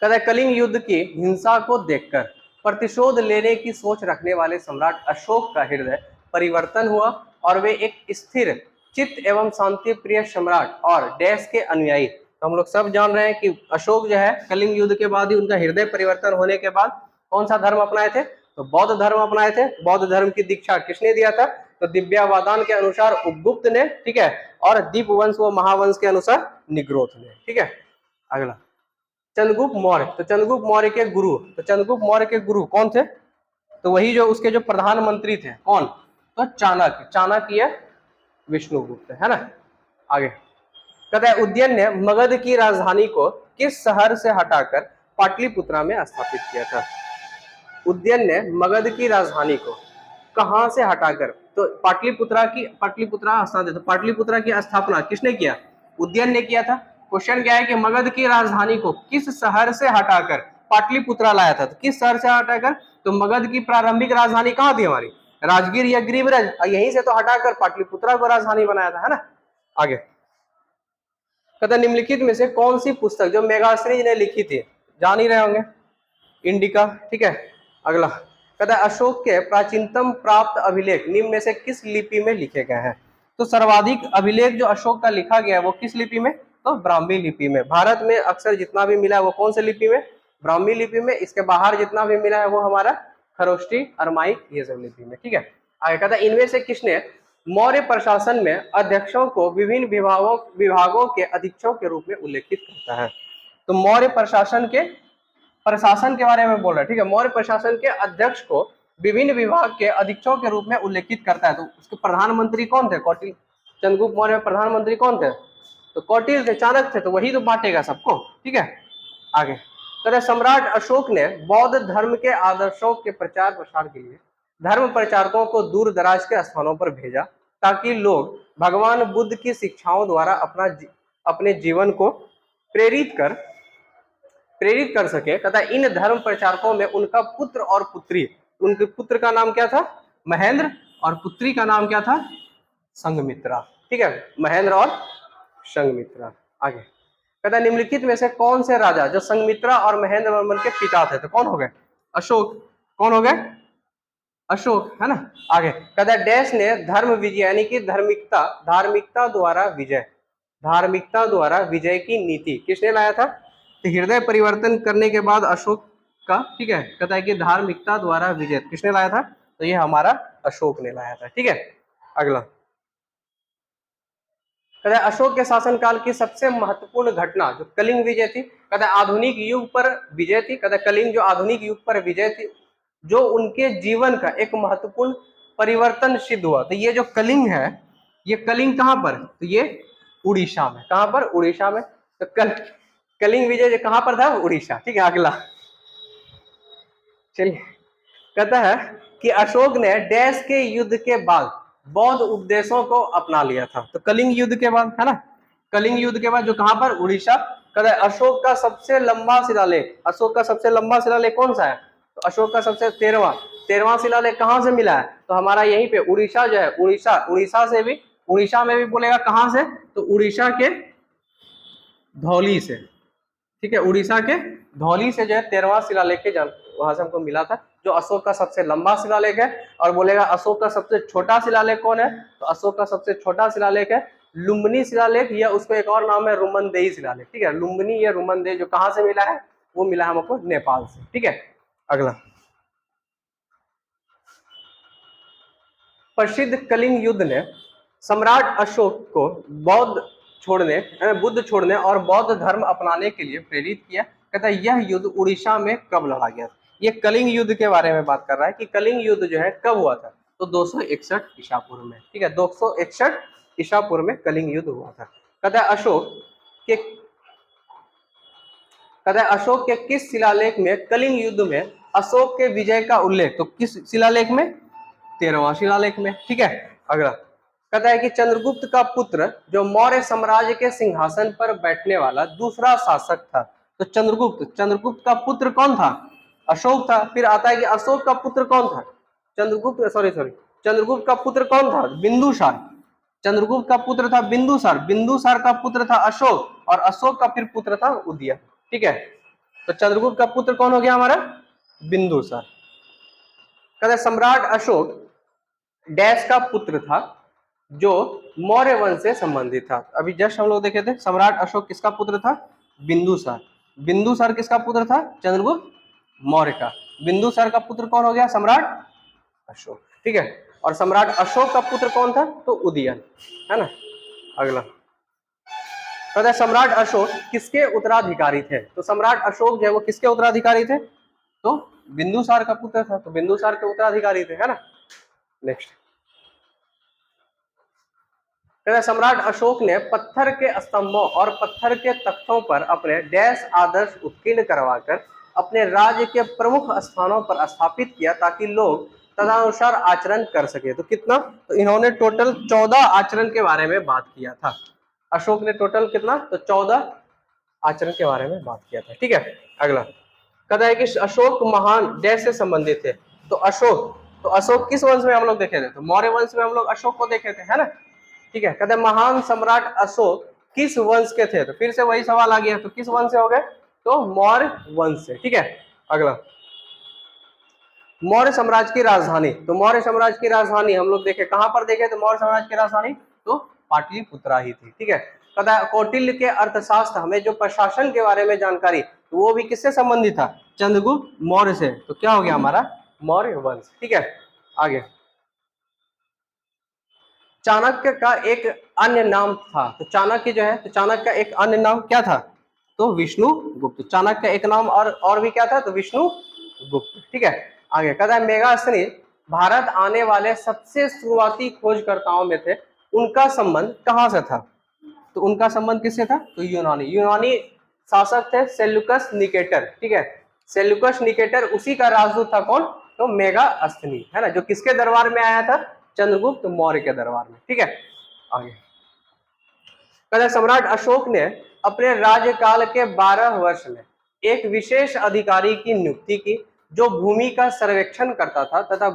Speaker 1: कहता है कलिंग युद्ध की हिंसा को देखकर प्रतिशोध लेने की सोच रखने वाले सम्राट अशोक का हृदय परिवर्तन हुआ और वे एक स्थिर चित्त एवं शांति प्रिय सम्राट और डैश के अनुयायी। तो हम लोग सब जान रहे हैं कि अशोक जो है कलिंग युद्ध के बाद ही उनका हृदय परिवर्तन होने के बाद कौन सा धर्म अपनाए थे? तो बौद्ध धर्म अपनाए थे। बौद्ध धर्म की दीक्षा किसने दिया था? तो दिव्यावादान के अनुसार उपगुप्त ने। ठीक है, और दीपवंश व महावंश के अनुसार निग्रोध ने। ठीक है, अगला चंद्रगुप्त मौर्य। तो चंद्रगुप्त मौर्य के गुरु, तो चंद्रगुप्त मौर्य के गुरु कौन थे? तो वही जो उसके जो प्रधानमंत्री थे, कौन? तो चाणक्य। चाणक्य विष्णुगुप्त, है ना। आगे कहता है उज्जैन ने मगध की राजधानी को किस शहर से हटाकर पाटलिपुत्रा में स्थापित किया था? उज्जैन ने मगध की राजधानी को कहां से हटाकर, तो पाटलिपुत्रा स्थान, तो पाटलिपुत्रा की स्थापना किसने किया? उज्जैन ने किया था। क्वेश्चन क्या है कि मगध की राजधानी को किस शहर से हटाकर पाटलिपुत्रा लाया था? तो किस शहर से हटाकर? तो मगध की प्रारंभिक राजधानी कहाँ थी हमारी? राजगीर या गिरिब्रज, यहीं से तो हटाकर पाटलिपुत्रा को राजधानी बनाया था, है ना। आगे कहता निम्नलिखित में से कौन सी पुस्तक जो मेगाश्री ने लिखी थी, जान ही रहे होंगे, इंडिका। ठीक है, अगला कहता है अशोक के प्राचीनतम प्राप्त अभिलेख निम्न में से किस लिपि में लिखे गए हैं? तो सर्वाधिक अभिलेख जो अशोक का लिखा गया है वो किस लिपि में? तो ब्राह्मी लिपि में। भारत में अक्सर जितना भी मिला है वो कौन से लिपि में? ब्राह्मी लिपि में। इसके बाहर जितना भी मिला है वो हमारा खरोष्टी, अरमाइक, ये सब लिपि में। ठीक है, आगे कहता है इनमें से किसने मौर्य प्रशासन में अध्यक्षों को विभिन्न विभागों के अधीक्षकों के रूप में उल्लेखित करता है? तो मौर्य प्रशासन के बारे में बोल रहा है। ठीक है, मौर्य प्रशासन के अध्यक्ष को विभिन्न विभाग के अधीक्षकों के रूप में उल्लेखित करता है। तो उसके प्रधानमंत्री कौन थे? कौटिल्य। चंद्रगुप्त मौर्य में प्रधानमंत्री कौन थे? तो कौटिल्य थे, चाणक्य थे, तो वही तो बांटेगा सबको। ठीक है, आगे कहते सम्राट अशोक ने बौद्ध धर्म के आदर्शों के प्रचार प्रसार के लिए धर्म प्रचारकों को दूर दराज के स्थानों पर भेजा, ताकि लोग भगवान बुद्ध की शिक्षाओं द्वारा अपने जीवन को प्रेरित कर सके। तथा इन धर्म प्रचारकों में उनका पुत्र और पुत्री, उनके पुत्र का नाम क्या था? महेंद्र, और पुत्री का नाम क्या था? संघमित्रा। ठीक है, महेंद्र और संघमित्रा। आगे कहता है निम्नलिखित में से कौन से राजा जो संघमित्रा और महेंद्र वर्मन के पिता थे, तो कौन हो गए? अशोक। कौन हो गए? अशोक, है ना। आगे कहता है डैश ने धर्म विजय यानी कि धार्मिकता द्वारा विजय, धार्मिकता द्वारा विजय की नीति किसने लाया था? तो हृदय परिवर्तन करने के बाद अशोक का, ठीक है, कहता है कि धार्मिकता द्वारा विजय किसने लाया था? तो ये हमारा अशोक ने लाया था। ठीक है, अगला कहता है अशोक के शासनकाल की सबसे महत्वपूर्ण घटना जो कलिंग विजय थी, कहता है आधुनिक युग पर विजय थी, कहता है कलिंग जो आधुनिक युग पर विजय थी, जो उनके जीवन का एक महत्वपूर्ण परिवर्तन सिद्ध हुआ। तो ये जो कलिंग है, ये कलिंग कहां पर? तो ये उड़ीसा में। कहां पर? उड़ीसा में। तो कलिंग विजय जो कहां पर था? उड़ीसा। ठीक है, अगला चलिए कहता है कि अशोक ने डैश के युद्ध के बाद बौद्ध उपदेशों को अपना लिया था। तो कलिंग युद्ध के बाद, है ना, कलिंग युद्ध के बाद जो कहां पर? उड़ीसा। कहता है अशोक का सबसे लंबा शिलालेख, अशोक का सबसे लंबा शिलालेख कौन सा है? तो अशोक का सबसे 13वां शिलालेख कहां से मिला है? तो हमारा यहीं पे उड़ीसा जो है, उड़ीसा से भी, उड़ीसा में भी बोलेगा कहां से? तो उड़ीसा के धौली से। ठीक है, उड़ीसा के धौली से जो है 13वां शिलालेख के वहां से हमको मिला था, जो अशोक का सबसे लंबा शिलालेख है। और बोलेगा अशोक का सबसे छोटा शिलालेख कौन है? तो अशोक का सबसे छोटा शिलालेख है लुम्बिनी शिलालेख, या उसको एक और नाम है रुमनदेही शिलालेख। ठीक है, लुम्बिनी या रुमनदेही जो कहां से मिला है? वो मिला है हमको नेपाल से। ठीक है, अगला प्रसिद्ध कलिंग युद्ध ने सम्राट अशोक को बुद्ध छोड़ने और बौद्ध धर्म अपनाने के लिए प्रेरित किया। कहता है यह युद्ध उड़ीसा में कब लड़ा गया? ये कलिंग युद्ध के बारे में बात कर रहा है कि कलिंग युद्ध जो है कब हुआ था? तो 261 ईसा पूर्व में। ठीक है, 261 ईसा पूर्व में कलिंग युद्ध हुआ था। कहता है अशोक के किस शिलालेख में कलिंग युद्ध में अशोक के विजय का उल्लेख? तो किस शिलालेख में? 13वां शिलालेख में। ठीक है, अगला कहता है कि चंद्रगुप्त का पुत्र जो मौर्य साम्राज्य के सिंहासन पर बैठने वाला दूसरा शासक था। तो चंद्रगुप्त का पुत्र कौन था? अशोक था। फिर आता है कि अशोक का पुत्र कौन था? चंद्रगुप्त का पुत्र कौन था? बिंदुसार। चंद्रगुप्त का पुत्र था बिंदुसार, बिंदुसार का पुत्र था अशोक, और अशोक का फिर पुत्र था उदयन। ठीक है, तो चंद्रगुप्त का पुत्र कौन हो गया हमारा? बिंदुसार। कहते सम्राट अशोक डैश का पुत्र था जो मौर्य वंश से संबंधित था। अभी जस्ट हम लोग देखे थे सम्राट अशोक किसका पुत्र था? बिंदुसार। बिंदुसार किसका पुत्र था? चंद्रगुप्त मौर्य का। बिंदुसार का पुत्र कौन हो गया? सम्राट अशोक। ठीक है, और सम्राट अशोक का पुत्र कौन था? तो उदयन, है ना। अगला कहता है सम्राट अशोक किसके उत्तराधिकारी थे? तो सम्राट अशोक जो है वो किसके उत्तराधिकारी थे? तो बिंदुसार का पुत्र था, तो बिंदुसार के उत्तराधिकारी थे, है ना। नेक्स्ट कहता है सम्राट अशोक ने पत्थर के स्तंभों और पत्थर के तख्तों पर अपने डैश आदर्श उत्कीर्ण करवाकर अपने राज्य के प्रमुख स्थानों पर स्थापित किया ताकि लोग तदनुसार आचरण कर सके। तो कितना? तो इन्होंने टोटल 14 आचरण के बारे में बात किया था। अशोक ने टोटल कितना? तो 14 आचरण के बारे में बात किया था। ठीक है, अगला कहता है कि अशोक महान डैश से संबंधित थे। तो अशोक किस वंश में हम लोग देखे थे? तो मौर्य वंश में हम लोग अशोक को देखे थे, है ना। ठीक है, कहते हैं महान सम्राट अशोक किस वंश के थे? तो फिर से वही सवाल आ गया, तो किस वंश से हो गए? तो मौर्य वंश से। ठीक है, अगला मौर्य साम्राज्य की राजधानी। तो मौर्य साम्राज्य की राजधानी हम लोग देखे, कहां पर देखे? तो मौर्य साम्राज्य की राजधानी तो पाटलिपुत्रा ही थी। ठीक है, कहता है कौटिल्य के अर्थशास्त्र हमें जो प्रशासन के बारे में जानकारी, तो वो भी किससे संबंधित था? चंद्रगुप्त मौर्य से। तो क्या हो गया हमारा? मौर्य वंश। ठीक है, आगे चाणक्य का एक अन्य नाम था। तो चाणक्य जो है, तो चाणक्य का एक अन्य नाम क्या था? तो विष्णुगुप्त। चाणक्य का एक नाम और भी क्या था? तो विष्णुगुप्त। ठीक है, आगे कहता है मेगास्थनी भारत आने वाले सबसे शुरुआती खोजकर्ताओं में थे, उनका संबंध कहां से था? तो उनका संबंध किससे था? तो यूनानी शासक थे सेल्यूकस निकेटर। ठीक है, सेल्यूकस निकेटर, उसी का राजदूत था कौन? तो मेगास्थनी, है ना, जो किसके दरबार में आया था? चंद्रगुप्त मौर्य के दरबार में। ठीक है, आगे कहते सम्राट अशोक ने अपने राज्यकाल के 12 वर्ष में एक विशेष अधिकारी की नियुक्ति की जो भूमि का सर्वेक्षण करता था तथा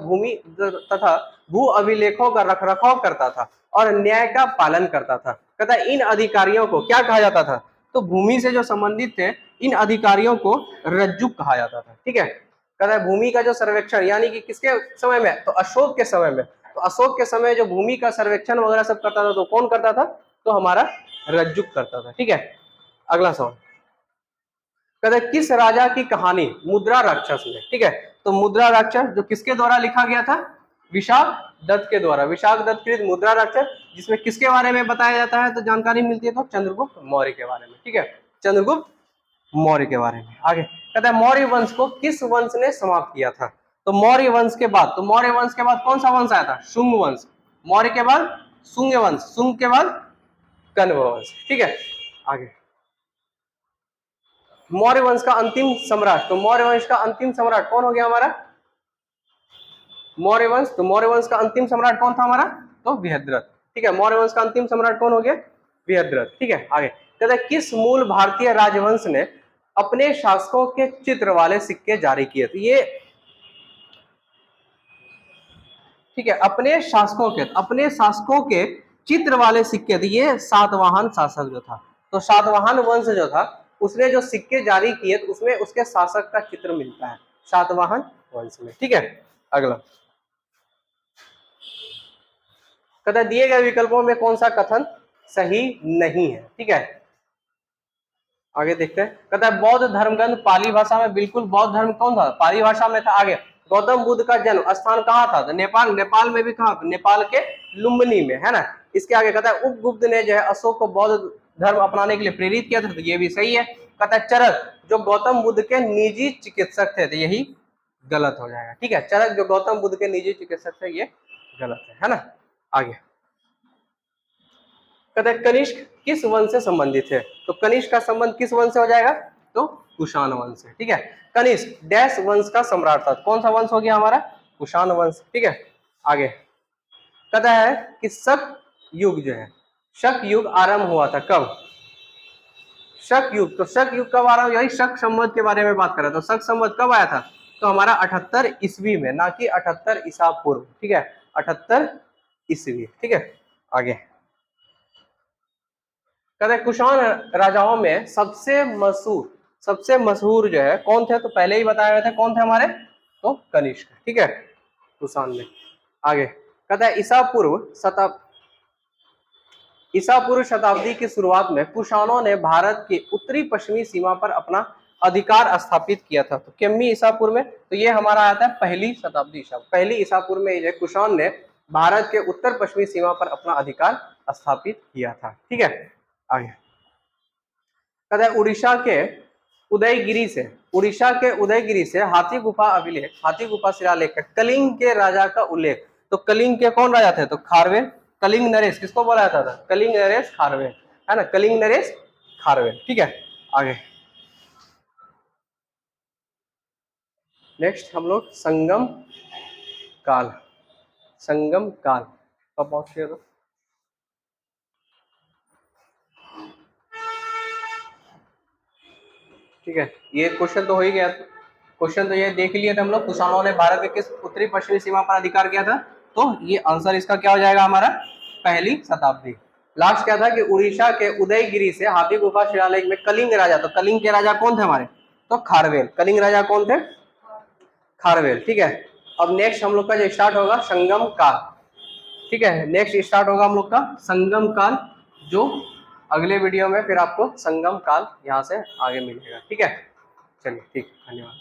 Speaker 1: भू अभिलेखों का रखरखाव करता था और न्याय का पालन करता था। कहता है इन अधिकारियों को क्या कहा जाता था, तो भूमि से जो संबंधित थे इन अधिकारियों को रज्जुक कहा जाता था। ठीक है, कहता है भूमि का जो सर्वेक्षण यानी कि किसके समय में, तो अशोक के समय में, तो अशोक के समय जो भूमि का सर्वेक्षण वगैरह सब करता था तो कौन करता था, तो हमारा रज्जुक करता था। ठीक है, अगला सवाल कहते हैं किस राजा की कहानी मुद्रा राक्षस में। ठीक है, तो मुद्रा राक्षस जो किसके द्वारा लिखा गया था, विशाख दत्त के द्वारा, विशाख दत्त कृत मुद्रा राक्षस, जिसमें किसके बारे में बताया जाता है, तो जानकारी मिलती है तो चंद्रगुप्त मौर्य के बारे में। ठीक है, चंद्रगुप्त मौर्य के बारे में। आगे कहता है मौर्य वंश को किस वंश ने समाप्त किया था, तो मौर्य वंश के बाद, तो मौर्य वंश के बाद कौन सा वंश आया था, शुंग वंश। मौर्य के बाद शुंग वंश, शुंग के बाद कण्व वंश। ठीक है, आगे मौर्य वंश का अंतिम सम्राट, तो मौर्य वंश का अंतिम सम्राट कौन हो गया हमारा, मौर्य वंश। तो मौर्य वंश का अंतिम सम्राट कौन था हमारा, तो बृहद्रथ। ठीक है, मौर्य वंश का अंतिम सम्राट कौन हो गया, बृहद्रथ। ठीक है, आगे कहता है किस मूल भारतीय राजवंश ने अपने शासकों के चित्र वाले सिक्के जारी किए थे, ये ठीक है, अपने शासकों के चित्र वाले सिक्के थे, ये सातवाहन शासक जो था, तो सातवाहन वंश जो था उसने जो सिक्के जारी किए तो उसमें उसके शासक का चित्र मिलता है सातवाहन वंश में। ठीक है, अगला कहता दिए गए विकल्पों में कौन सा कथन सही नहीं है। ठीक है, आगे देखते हैं। कहता है बौद्ध धर्म ग्रंथ पाली भाषा में, बिल्कुल बौद्ध धर्म कौन था, पाली भाषा में था। आगे गौतम बुद्ध का जन्म स्थान कहाँ था, तो नेपाल, नेपाल में भी कहाँ, नेपाल के लुम्बिनी में, है ना। इसके आगे कहता है उपगुप्त ने जो है अशोक को बौद्ध धर्म अपनाने के लिए प्रेरित किया था, तो ये भी सही है। कहता है चरक जो गौतम बुद्ध के निजी चिकित्सक थे, तो यही गलत हो जाएगा। ठीक है, चरक जो गौतम बुद्ध के निजी चिकित्सक थे, ये गलत है ना। आगे कहते हैं कनिष्क किस वंश से संबंधित है, तो कनिष्क का संबंध किस वंश से हो जाएगा, तो कुषाण वंश से। ठीक है, कनिष्क डैश वंश का सम्राट था, कौन सा वंश हो गया हमारा, कुषाण वंश। ठीक है, आगे कहता है कि शक युग जो है, शक युग आरंभ हुआ था कब, शक युग, तो शक युग कब आरंभ, यही शक संवत के बारे में बात कर रहा था। तो शक संवत कब आया था, तो हमारा 78 ईस्वी में, ना कि 78 ईसा पूर्व। ठीक है, 78 ईस्वी। ठीक है, आगे कहते हैं कुषाण राजाओं में सबसे मशहूर जो है कौन थे, तो पहले ही बताए गए थे कौन थे हमारे, तो कनिष्क। ठीक है, कुषाण में। आगे कहता है ईसा पूर्व शताब्दी की शुरुआत में कुषाणों ने भारत की उत्तरी पश्चिमी सीमा पर अपना अधिकार स्थापित किया था, तो किम्मी ईसा पूर्व में, तो ये हमारा आता है पहली शताब्दी ईसा, पहली ईसा पूर्व में ये कुषाण ने भारत के उत्तर पश्चिमी सीमा पर अपना अधिकार स्थापित किया था। ठीक है, आगे कहता है उड़ीसा के उदयगिरी से हाथी गुफा अभिलेख, हाथी गुफा शिलालेख है कलिंग के राजा का उल्लेख, तो कलिंग के कौन राजा थे, तो खारवेल, कलिंग नरेश किसको बोला जाता था, कलिंग नरेश खारवेल, है ना, कलिंग नरेश खारवेल। ठीक है, आगे नेक्स्ट हम लोग संगम काल का बहुत शेयर हो। ठीक है, ये क्वेश्चन तो हो ही गया, क्वेश्चन तो ये देख लिया था हम लोग, कुषाणों ने भारत के किस उत्तरी पश्चिमी सीमा पर अधिकार किया था, तो ये आंसर इसका क्या हो जाएगा हमारा, पहली शताब्दी। लास्ट क्या था कि उड़ीसा के उदयगिरी से हाथी गुफा शिलालेख में कलिंग राजा, तो कलिंग के राजा कौन थे हमारे, तो खारवेल, कलिंग राजा कौन थे, खारवेल। ठीक है, अब नेक्स्ट हम लोग का जो स्टार्ट होगा संगम काल। ठीक है, नेक्स्ट स्टार्ट होगा हम लोग का संगम काल, जो अगले वीडियो में फिर आपको संगम काल यहाँ से आगे मिलेगा। ठीक है, चलिए ठीक, धन्यवाद।